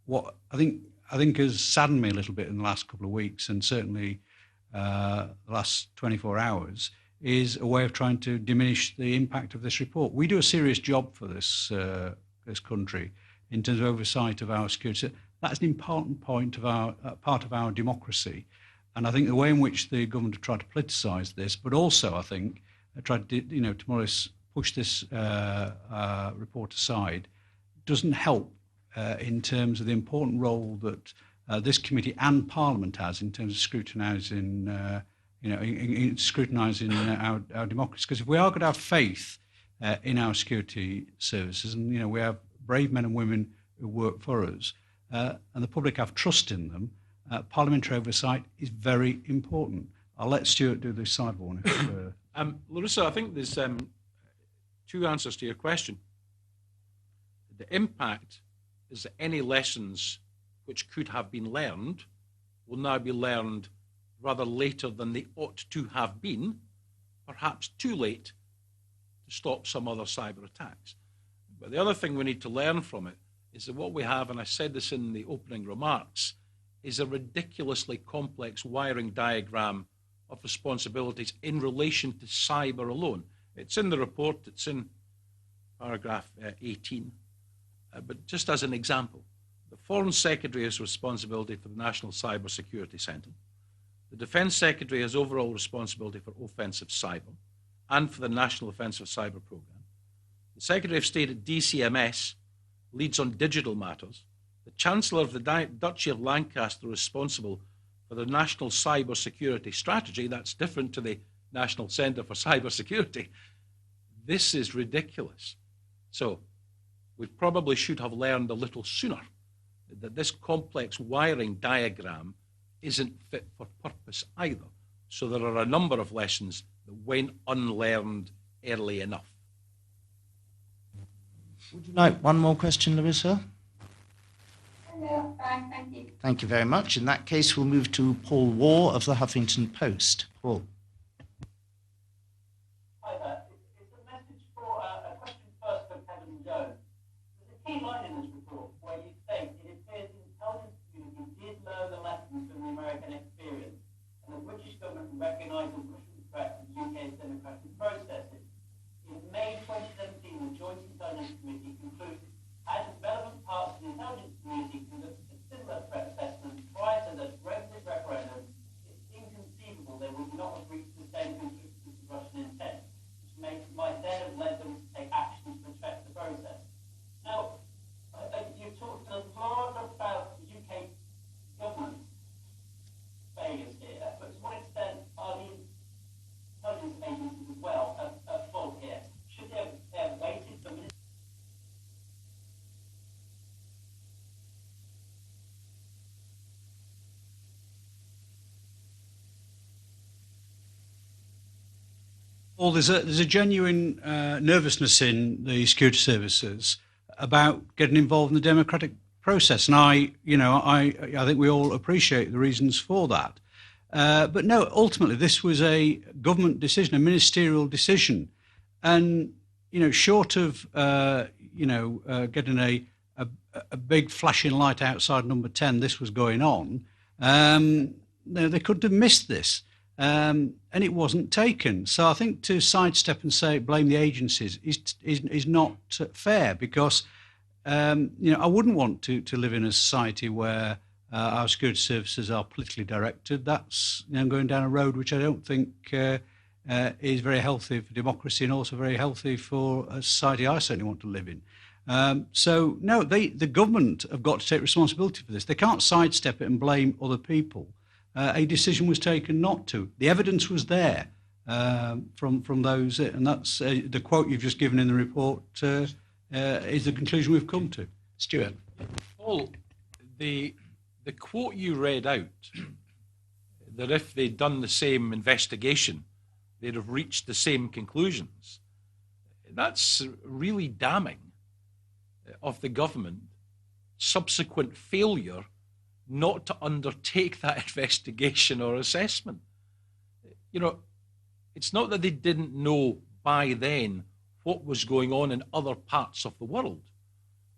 what I think has saddened me a little bit in the last couple of weeks, and certainly the last 24 hours, is a way of trying to diminish the impact of this report. We do a serious job for this country in terms of oversight of our security. That's an important part of our democracy. And I think the way in which the government have tried to politicise this, but also I think tried to more or less push this report aside, doesn't help in terms of the important role that this committee and Parliament has in terms of scrutinising, scrutinising our democracy. Because if we are going to have faith in our security services, and we have brave men and women who work for us, and the public have trust in them, parliamentary oversight is very important. I'll let Stuart do the cyber one. Larissa, I think there's two answers to your question. The impact is that any lessons which could have been learned will now be learned rather later than they ought to have been, perhaps too late to stop some other cyber attacks. But the other thing we need to learn from it is that what we have, and I said this in the opening remarks, is a ridiculously complex wiring diagram of responsibilities in relation to cyber alone. It's in the report, it's in paragraph 18. But just as an example, the Foreign Secretary has responsibility for the National Cyber Security Centre. The Defence Secretary has overall responsibility for offensive cyber and for the National Offensive Cyber Programme. The Secretary of State at DCMS leads on digital matters. The Chancellor of the Duchy of Lancaster is responsible for the National Cyber Security Strategy. That's different to the National Centre for Cyber Security. This is ridiculous. So we probably should have learned a little sooner that this complex wiring diagram isn't fit for purpose either. So there are a number of lessons that went unlearned early enough. Would you like one more question, Larissa? No, thank you. Thank you very much. In that case, we'll move to Paul Waugh of the Huffington Post. Paul. Hi there. It's a message for a question first for Kevin Jones. There's a key line in this report where you state it appears the intelligence community did learn the lessons from the American experience, and the British government recognised the Russian threat to the UK's democratic processes. In May 2017, the Joint Intelligence Committee concluded as relevant parts of the intelligence community conducted a similar threat assessment prior to the Brexit referendum, it's inconceivable they would not have reached the same conclusion as the Russian intent, which might then have led them to take actions to affect the process. Now, you've talked a lot about the UK government failures here, but to what extent are the intelligence agencies as well at fault here? Should they have waited for minutes? Well, there's a genuine nervousness in the security services about getting involved in the democratic process, and I think we all appreciate the reasons for that. But no, ultimately, this was a government decision, a ministerial decision, and short of getting a big flashing light outside number 10, this was going on. They could have missed this. And it wasn't taken. So I think to sidestep and say blame the agencies is not fair, because I wouldn't want to live in a society where our security services are politically directed. That's going down a road which I don't think is very healthy for democracy, and also very healthy for a society I certainly want to live in. So no, the government have got to take responsibility for this. They can't sidestep it and blame other people. A decision was taken not to. The evidence was there from those, and that's the quote you've just given in the report is the conclusion we've come to. Stuart. Paul, the quote you read out, that if they'd done the same investigation, they'd have reached the same conclusions, that's really damning of the government. Subsequent failure not to undertake that investigation or assessment. It's not that they didn't know by then what was going on in other parts of the world.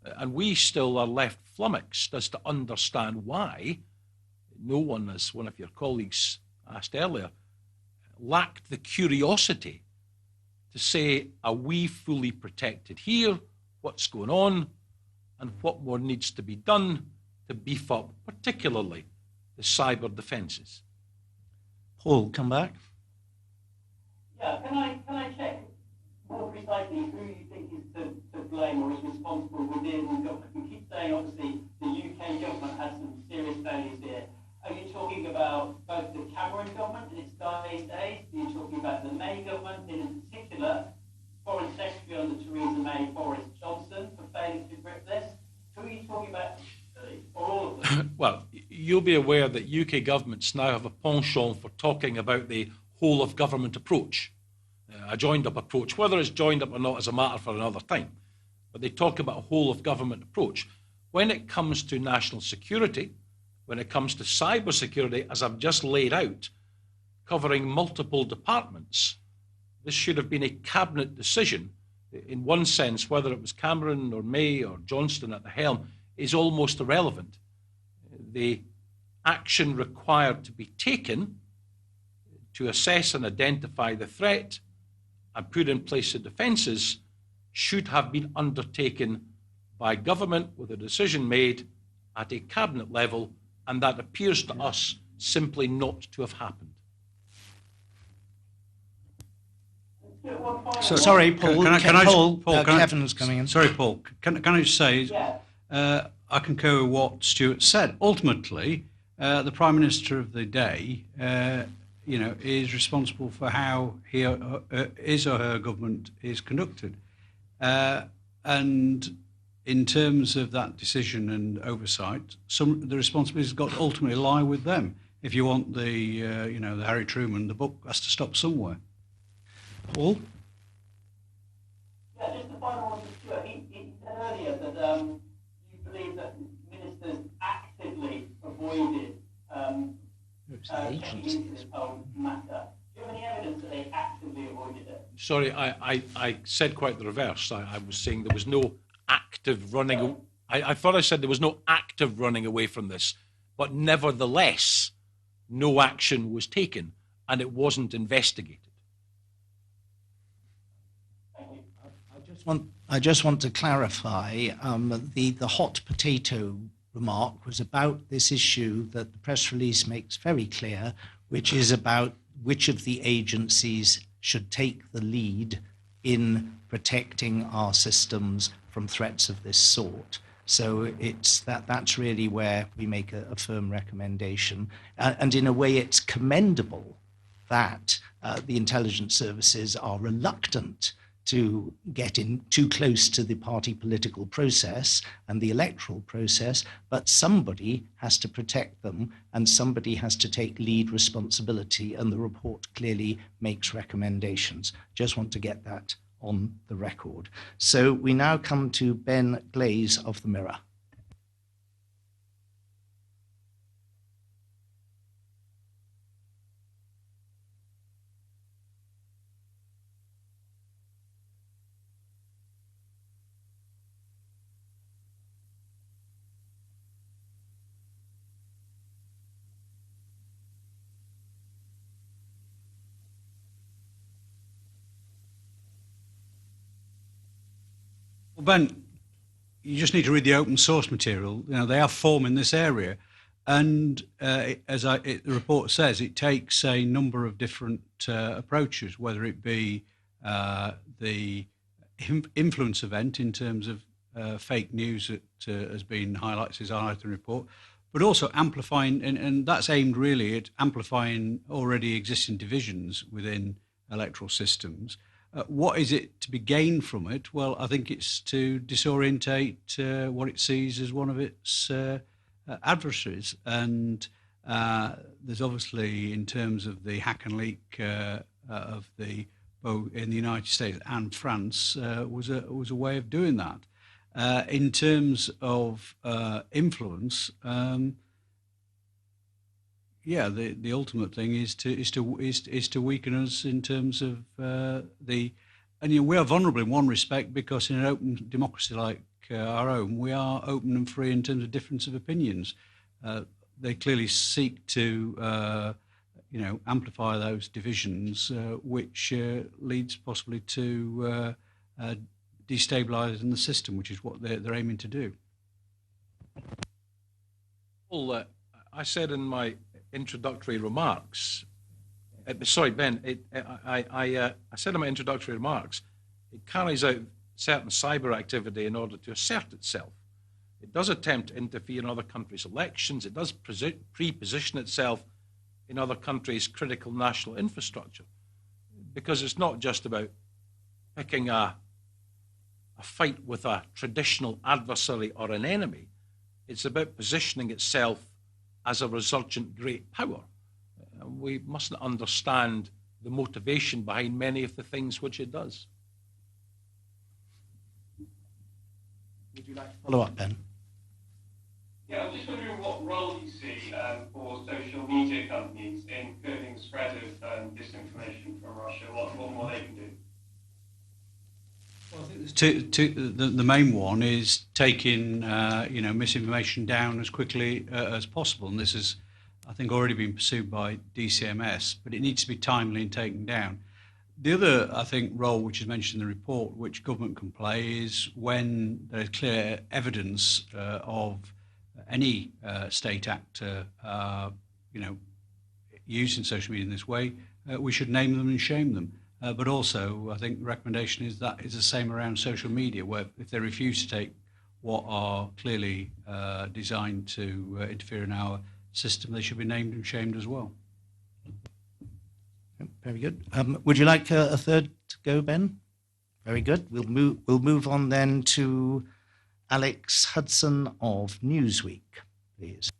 And we still are left flummoxed as to understand why no one, as one of your colleagues asked earlier, lacked the curiosity to say, are we fully protected here? What's going on? And what more needs to be done to beef up, particularly the cyber defences? Paul, come back. Yeah, can I check more precisely who you think is to blame or is responsible within the government? You keep saying, obviously, the UK government has some serious failures here. Are you talking about both the Cameron government in its darkest days? Are you talking about the May government, and in particular, Foreign Secretary under Theresa May, Boris Johnson, for failing to grip this? Who are you talking about? Or all of them? Well, you'll be aware that UK governments now have a penchant for talking about the whole of government approach, a joined up approach. Whether it's joined up or not is a matter for another time, but they talk about a whole of government approach. When it comes to national security, when it comes to cyber security, as I've just laid out, covering multiple departments, this should have been a cabinet decision. In one sense, whether it was Cameron or May or Johnston at the helm is almost irrelevant. The action required to be taken to assess and identify the threat and put in place the defences should have been undertaken by government with a decision made at a cabinet level, and that appears to us simply not to have happened. So, sorry, Paul. Paul, Kevin's coming in. Sorry, Paul. Can I just say, Yeah. I concur with what Stuart said. Ultimately, the Prime Minister of the day, is responsible for how his or her government is conducted. And in terms of that decision and oversight, the responsibilities got to ultimately lie with them. If you want the Harry Truman, the book has to stop somewhere. Paul? Yeah, just the final one to Stuart. He said earlier that you believe that ministers actively avoided checking into this whole matter. Do you have any evidence that they actively avoided it? Sorry, I said quite the reverse. I was saying there was no active running. I thought I said there was no active running away from this, but nevertheless, no action was taken and it wasn't investigated. I just want to clarify, the hot potato remark was about this issue that the press release makes very clear, which is about which of the agencies should take the lead in protecting our systems from threats of this sort. So that's really where we make a firm recommendation. And in a way, it's commendable that the intelligence services are reluctant to get in too close to the party political process and the electoral process, but somebody has to protect them and somebody has to take lead responsibility, and the report clearly makes recommendations. Just want to get that on the record. So we now come to Ben Glaze of the Mirror. Well, Ben, you just need to read the open source material. They have form in this area. And the report says, it takes a number of different approaches, whether it be the influence event in terms of fake news that has been highlighted in the report, but also amplifying, and that's aimed really at amplifying already existing divisions within electoral systems. What is it to be gained from it? Well, I think it's to disorientate what it sees as one of its adversaries. And there's obviously, in terms of the hack and leak of the both in the United States and France, was a way of doing that. In terms of influence, the ultimate thing is to weaken us in terms of we are vulnerable in one respect, because in an open democracy like our own, we are open and free in terms of difference of opinions. They clearly seek to amplify those divisions, which leads possibly to destabilising the system, which is what they're aiming to do. Well, I said in my introductory remarks, sorry, Ben, I said in my introductory remarks, it carries out certain cyber activity in order to assert itself. It does attempt to interfere in other countries' elections. It does pre-position itself in other countries' critical national infrastructure, because it's not just about picking a fight with a traditional adversary or an enemy. It's about positioning itself as a resurgent great power. We mustn't understand the motivation behind many of the things which it does. Would you like to follow up, Ben? Yeah, I'm just wondering what role you see for social media companies in curbing the spread of disinformation from Russia. What more they can do? Well, I think the main one is taking misinformation down as quickly as possible, and this has, I think, already been pursued by DCMS, but it needs to be timely in taking down. The other, I think, role which is mentioned in the report, which government can play, is when there is clear evidence of any state actor, using social media in this way, we should name them and shame them. But also, I think the recommendation is that is the same around social media, where if they refuse to take what are clearly designed to interfere in our system, they should be named and shamed as well. Very good. Would you like a third to go, Ben? Very good. We'll move on then to Alex Hudson of Newsweek, please.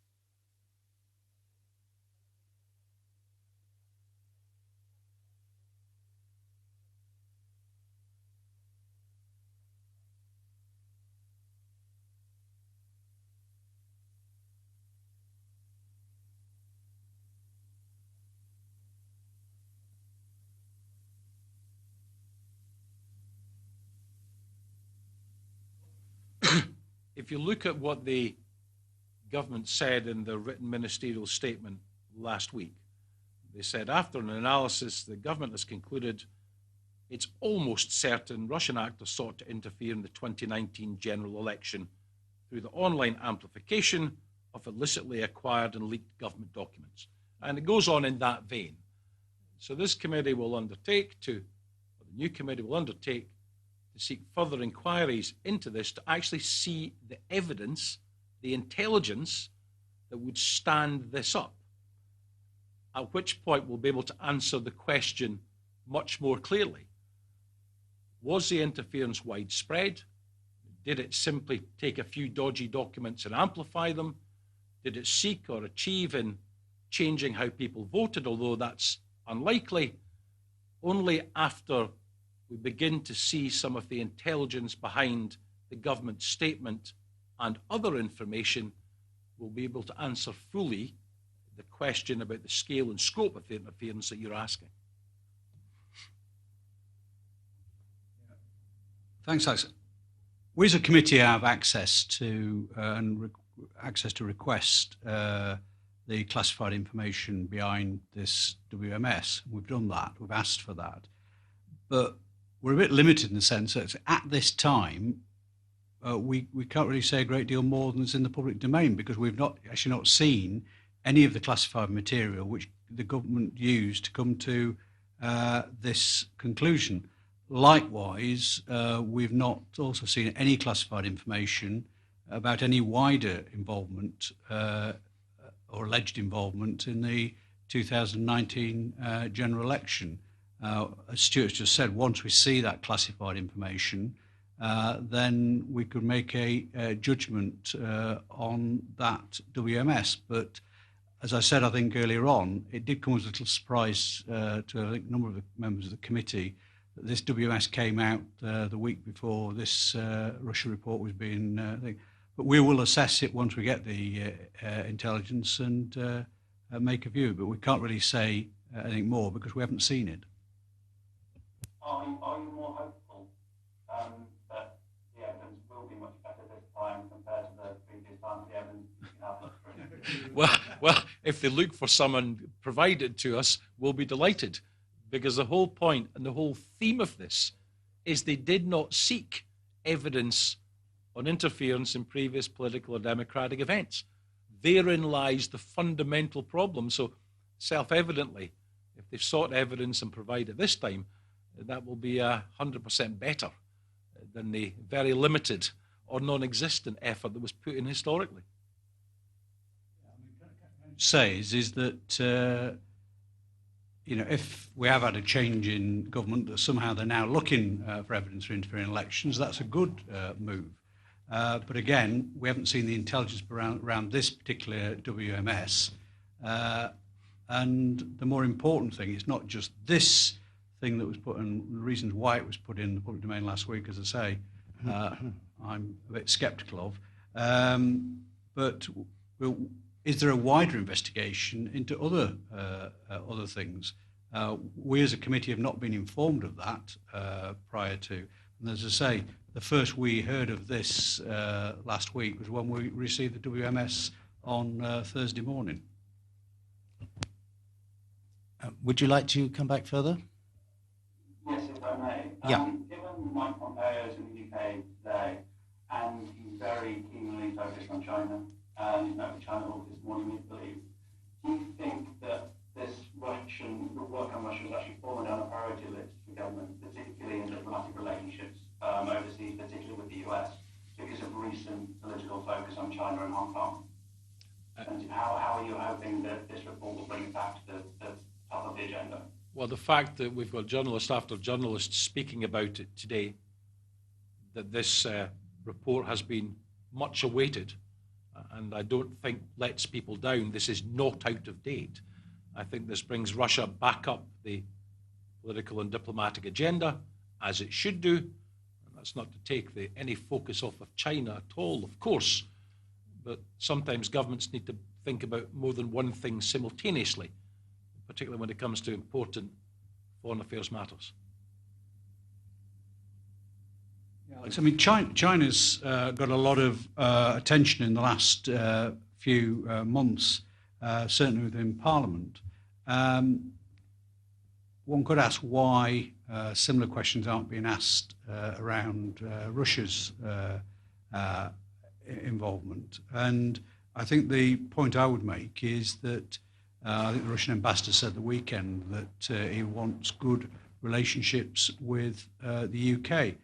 If you look at what the government said in the written ministerial statement last week, they said, after an analysis, the government has concluded it's almost certain Russian actors sought to interfere in the 2019 general election through the online amplification of illicitly acquired and leaked government documents. And it goes on in that vein. So this committee will undertake to, or the new committee will undertake to seek further inquiries into this, to actually see the evidence, the intelligence that would stand this up, at which point we'll be able to answer the question much more clearly. Was the interference widespread? Did it simply take a few dodgy documents and amplify them? Did it seek or achieve in changing how people voted, although that's unlikely? Only after we begin to see some of the intelligence behind the government statement and other information, we'll be able to answer fully the question about the scale and scope of the interference that you're asking. Thanks, Alex. We as a committee have access to request the classified information behind this WMS. We've done that. We've asked for that. But we're a bit limited in the sense that at this time, we can't really say a great deal more than is in the public domain, because we've not seen any of the classified material which the government used to come to this conclusion. Likewise, we've not also seen any classified information about any wider involvement or alleged involvement in the 2019 general election. As Stuart's just said, once we see that classified information, then we could make a judgment on that WMS. But as I said, I think earlier on, it did come as a little surprise to I think a number of the members of the committee that this WMS came out the week before this Russia report was being. But we will assess it once we get the intelligence and make a view. But we can't really say anything more because we haven't seen it. Are you more hopeful that the evidence will be much better this time compared to the previous time the evidence you have looked through? Well, if they look for someone provided to us, we'll be delighted, because the whole point and the whole theme of this is they did not seek evidence on interference in previous political or democratic events. Therein lies the fundamental problem. So self-evidently, if they've sought evidence and provided this time, that will be 100% better than the very limited or non-existent effort that was put in historically. Says is that if we have had a change in government, that somehow they're now looking for evidence for interfering in elections, that's a good move. But again, we haven't seen the intelligence around this particular WMS. And the more important thing is not just this thing that was put in, the reasons why it was put in the public domain last week, as I say, I'm a bit sceptical of. But is there a wider investigation into other things? We as a committee have not been informed of that prior to. And as I say, the first we heard of this last week was when we received the WMS on Thursday morning. Would you like to come back further? Yes, if I may. Yeah. Given Mike Pompeo's in the UK today, and he's very keenly focused on China, and he's met with China all this morning, we believe, do you think that the work on Russia has actually fallen down a priority list for government, particularly in diplomatic relationships overseas, particularly with the US, because of recent political focus on China and Hong Kong? And how are you hoping that this report will bring it back to the top of the agenda? Well, the fact that we've got journalist after journalist speaking about it today, that this report has been much awaited, and I don't think lets people down. This is not out of date. I think this brings Russia back up the political and diplomatic agenda, as it should do. And that's not to take any focus off of China at all, of course, but sometimes governments need to think about more than one thing simultaneously, particularly when it comes to important foreign affairs matters. I mean, China's got a lot of attention in the last few months, certainly within Parliament. One could ask why similar questions aren't being asked around Russia's involvement. And I think the point I would make is that I think the Russian ambassador said the weekend that he wants good relationships with the UK.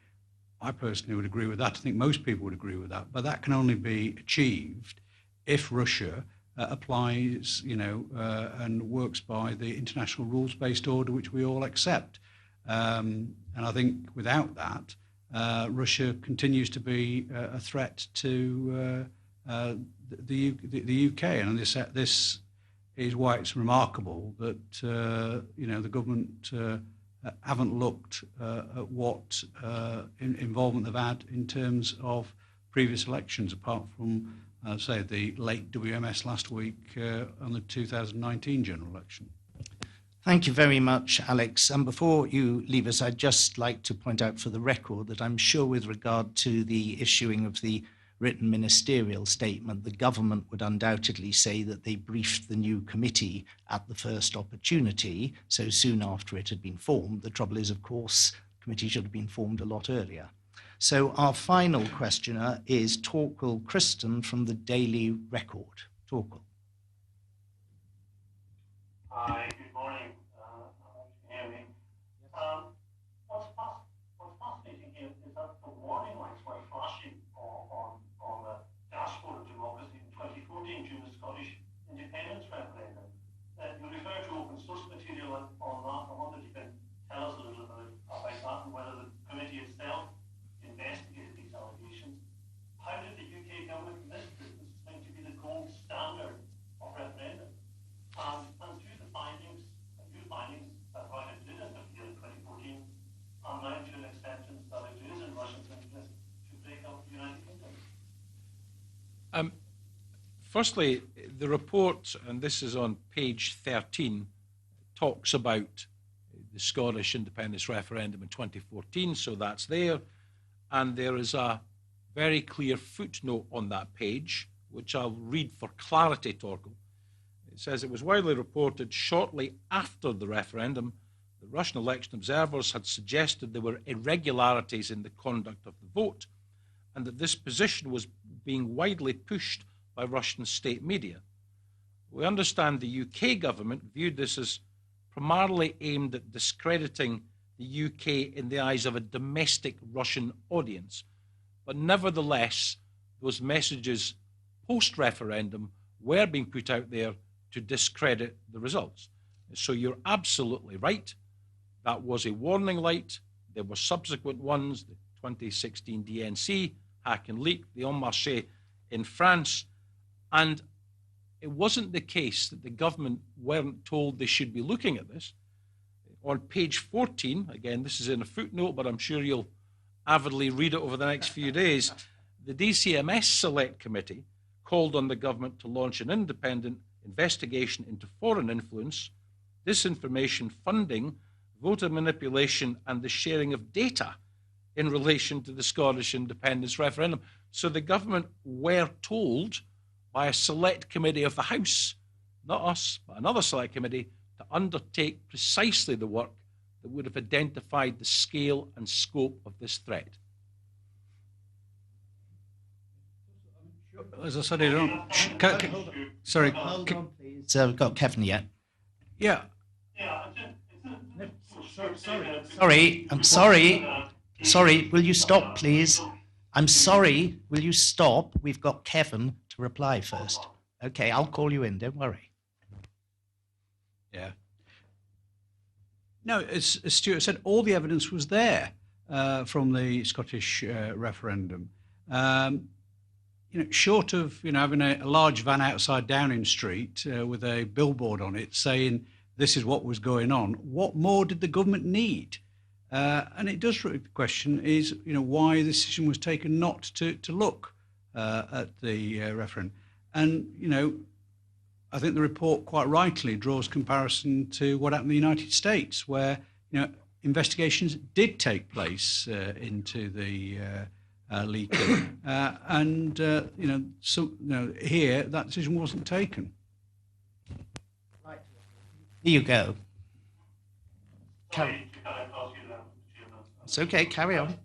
I personally would agree with that. I think most people would agree with that. But that can only be achieved if Russia applies, and works by the international rules-based order, which we all accept. And I think without that, Russia continues to be a threat to the UK. And this is why it's remarkable that the government haven't looked at what involvement they've had in terms of previous elections, apart from, say, the late WMS last week on the 2019 general election. Thank you very much, Alex. And before you leave us, I'd just like to point out for the record that I'm sure with regard to the issuing of the written ministerial statement, the government would undoubtedly say that they briefed the new committee at the first opportunity, so soon after it had been formed. The trouble is, of course, the committee should have been formed a lot earlier. So our final questioner is Torquil Kristen from the Daily Record. Torquil. Hi, good morning. Can you hear me? What's fascinating here is that the warning lights were flashing on the dashboard of democracy in 2014 during the Scottish independence referendum. You refer to open source material on that. I wonder if you can tell us a little bit about that and whether the committee itself investigated these allegations. How did the UK government miss this? This is meant to be the gold standard of referendum. And do the findings that Russia did interfere in 2014 amount to an acceptance that it is in Russia's interest to break up the United Kingdom? Firstly, the report, and this is on page 13, talks about the Scottish independence referendum in 2014, so that's there. And there is a very clear footnote on that page, which I'll read for clarity, Torquil. It says, it was widely reported shortly after the referendum that Russian election observers had suggested there were irregularities in the conduct of the vote, and that this position was being widely pushed by Russian state media. We understand the UK government viewed this as primarily aimed at discrediting the UK in the eyes of a domestic Russian audience. But nevertheless, those messages post-referendum were being put out there to discredit the results. So you're absolutely right. That was a warning light. There were subsequent ones, the 2016 DNC, hack and leak, the En Marche in France. And it wasn't the case that the government weren't told they should be looking at this. On page 14, again, this is in a footnote, but I'm sure you'll avidly read it over the next few days, the DCMS Select Committee called on the government to launch an independent investigation into foreign influence, disinformation funding, voter manipulation, and the sharing of data in relation to the Scottish independence referendum. So the government were told by a select committee of the House, not us, but another select committee, to undertake precisely the work that would have identified the scale and scope of this threat. As I said, I don't. Sorry. Hold on, please. We've got Kevin yet. Yeah. Sorry, I'm sorry. Sorry, will you stop, please? I'm sorry, will you stop? We've got Kevin to reply first. Okay, I'll call you in, don't worry. Yeah. No, as Stuart said, all the evidence was there from the Scottish referendum. Short of having a large van outside Downing Street with a billboard on it saying this is what was going on, what more did the government need? And it does raise the question is, why the decision was taken not to look at the referendum. And, I think the report quite rightly draws comparison to what happened in the United States, where, investigations did take place into the leaking. Here that decision wasn't taken. Here you go. It's okay, carry on.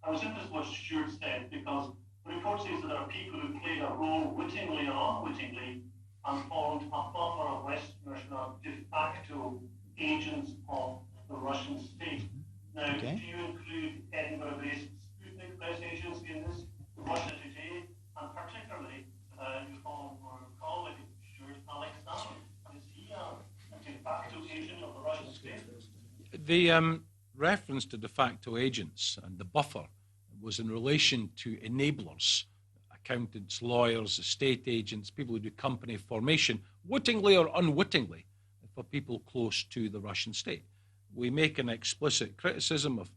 I was interested in what Stuart said, because the report says that there are people who played a role wittingly or unwittingly and formed a buffer of Westerners who are de facto agents of the Russian state. Now, do you include Edinburgh-based Sputnik press agency in this, Russia Today, and particularly your former colleague, Stuart Alexander? Is he a de facto agent of the Russian state? The reference to de facto agents and the buffer was in relation to enablers, accountants, lawyers, estate agents, people who do company formation, wittingly or unwittingly, for people close to the Russian state. We make an explicit criticism of,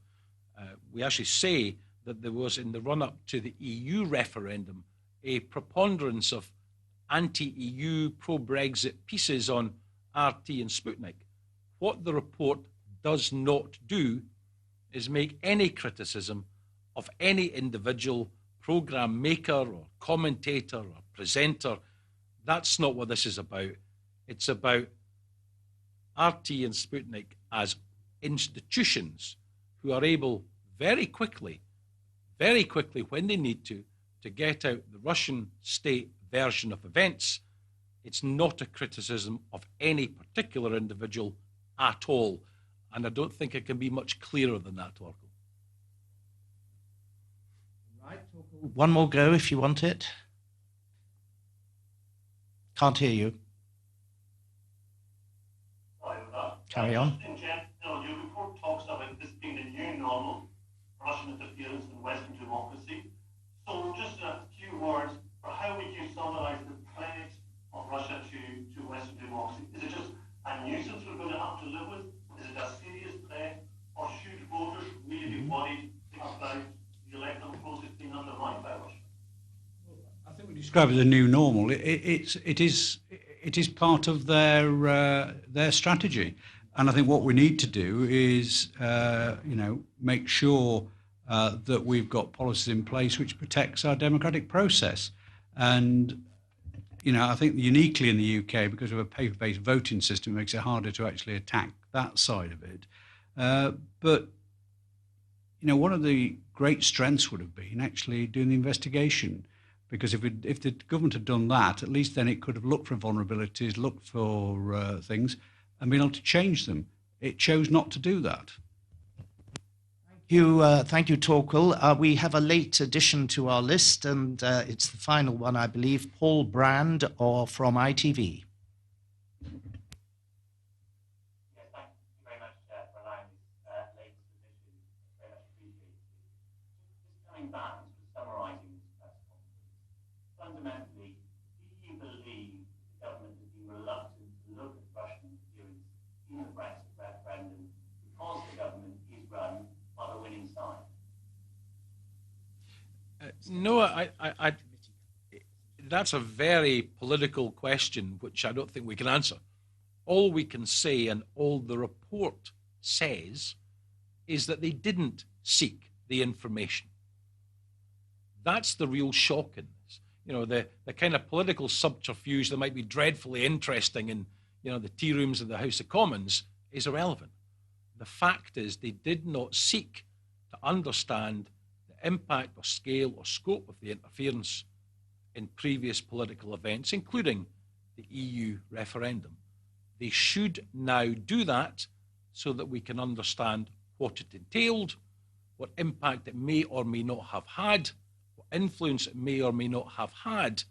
we actually say that there was, in the run-up to the EU referendum, a preponderance of anti-EU, pro-Brexit pieces on RT and Sputnik. What the report does not do is make any criticism of any individual programme maker or commentator or presenter. That's not what this is about. It's about RT and Sputnik as institutions who are able very quickly when they need to get out the Russian state version of events. It's not a criticism of any particular individual at all. And I don't think it can be much clearer than that, Torkel. Right, one more go if you want it. Can't hear you. Carry on. In general, your report talks about this being the new normal, Russian interference in Western democracy. So just a few words, for how would you summarise the threat of Russia to Western democracy? Is it just a nuisance we're going to have to live with? Is it a serious threat? Or should voters really be worried about the electoral process being undermined by Russia? I think we describe it as a new normal. It is part of their strategy. And I think what we need to do is, make sure that we've got policies in place which protects our democratic process. And, I think uniquely in the UK, because of a paper-based voting system, it makes it harder to actually attack that side of it. But, one of the great strengths would have been actually doing the investigation. Because if the government had done that, at least then it could have looked for vulnerabilities, looked for things, and been able to change them. It chose not to do that. Thank you, Torkel. We have a late addition to our list, and it's the final one, I believe, Paul Brand from ITV. Fundamentally, do you believe the government has been reluctant to look at Russian interference in the Brexit referendum because the government is run by the winning side? No, that's a very political question, which I don't think we can answer. All we can say, and all the report says, is that they didn't seek the information. That's the real shock in this. The kind of political subterfuge that might be dreadfully interesting in, the tea rooms of the House of Commons is irrelevant. The fact is they did not seek to understand the impact or scale or scope of the interference in previous political events, including the EU referendum. They should now do that so that we can understand what it entailed, what impact it may or may not have had, what influence it may or may not have had,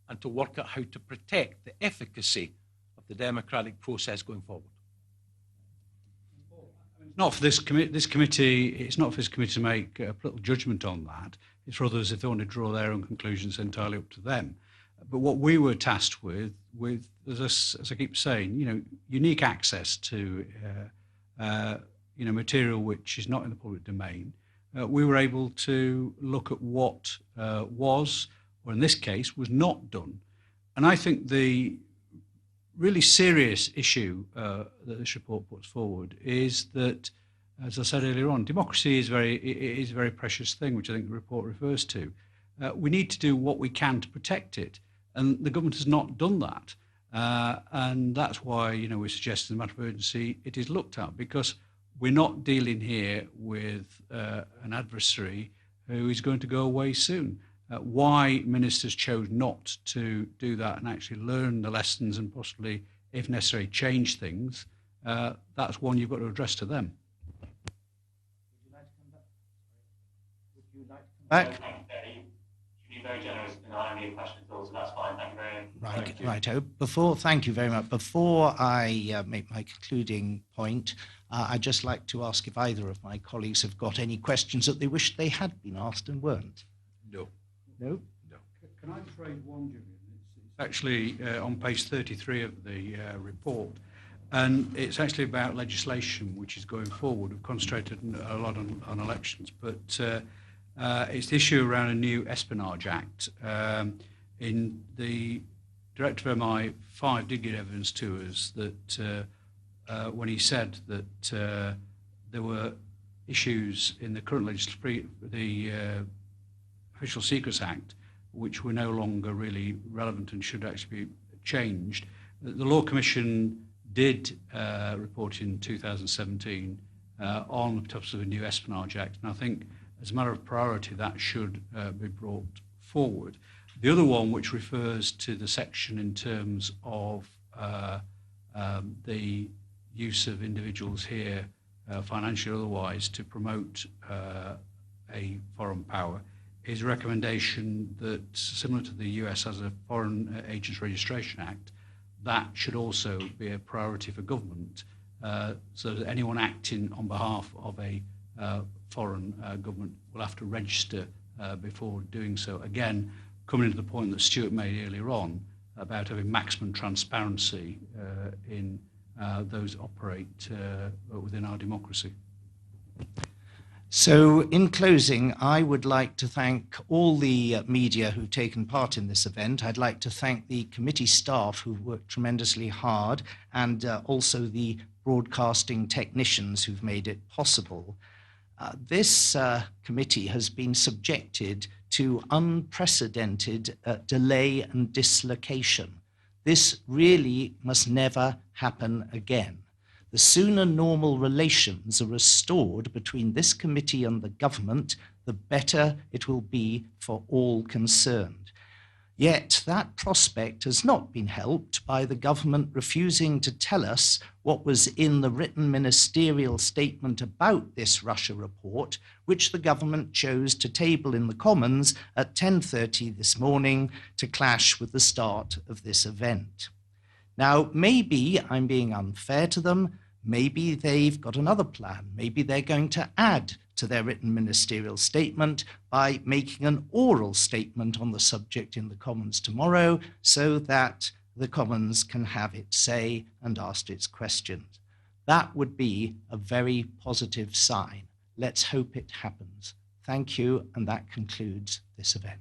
and to work out how to protect the efficacy of the democratic process going forward. It's not for this committee. It's not for this committee to make a political judgment on that. It's for others, if they want to draw their own conclusions, entirely up to them. But what we were tasked with as I keep saying, unique access to material which is not in the public domain. We were able to look at what was, or in this case, was not done. And I think the really serious issue that this report puts forward is that, as I said earlier on, democracy is a very precious thing, which I think the report refers to. We need to do what we can to protect it, and the government has not done that. And that's why we suggest in the matter of urgency it is looked at, because we're not dealing here with an adversary who is going to go away soon. Why ministers chose not to do that and actually learn the lessons and possibly, if necessary, change things, that's one you've got to address to them. Would you like to come back? Thank you. You've been very generous in allowing me a question at all, so that's fine. Thank you very much. Right. Thank you very much. Before I make my concluding point, I'd just like to ask if either of my colleagues have got any questions that they wish they had been asked and weren't. No. No? No. Can I just raise one, Julian? It's actually on page 33 of the report, and it's actually about legislation which is going forward. We've concentrated a lot on elections, but it's the issue around a new Espionage Act. In the Director of MI5 did give evidence to us that when he said that there were issues in the current legislation, the Official Secrets Act, which were no longer really relevant and should actually be changed. The Law Commission did report in 2017 on the topics of a new Espionage Act, and I think as a matter of priority that should be brought forward. The other one, which refers to the section in terms of the use of individuals here, financially or otherwise, to promote a foreign power, is a recommendation that, similar to the US has a Foreign Agents Registration Act, that should also be a priority for government, so that anyone acting on behalf of a foreign government will have to register before doing so. Again, coming to the point that Stuart made earlier on about having maximum transparency in those operate within our democracy. So in closing, I would like to thank all the media who've taken part in this event. I'd like to thank the committee staff who've worked tremendously hard, and also the broadcasting technicians who've made it possible. This committee has been subjected to unprecedented delay and dislocation. This really must never happen again. The sooner normal relations are restored between this committee and the government, the better it will be for all concerned. Yet that prospect has not been helped by the government refusing to tell us what was in the written ministerial statement about this Russia report, which the government chose to table in the Commons at 10:30 this morning to clash with the start of this event. Now, maybe I'm being unfair to them. Maybe they've got another plan. Maybe they're going to add to their written ministerial statement by making an oral statement on the subject in the Commons tomorrow, so that the Commons can have its say and ask its questions. That would be a very positive sign. Let's hope it happens. Thank you, and that concludes this event.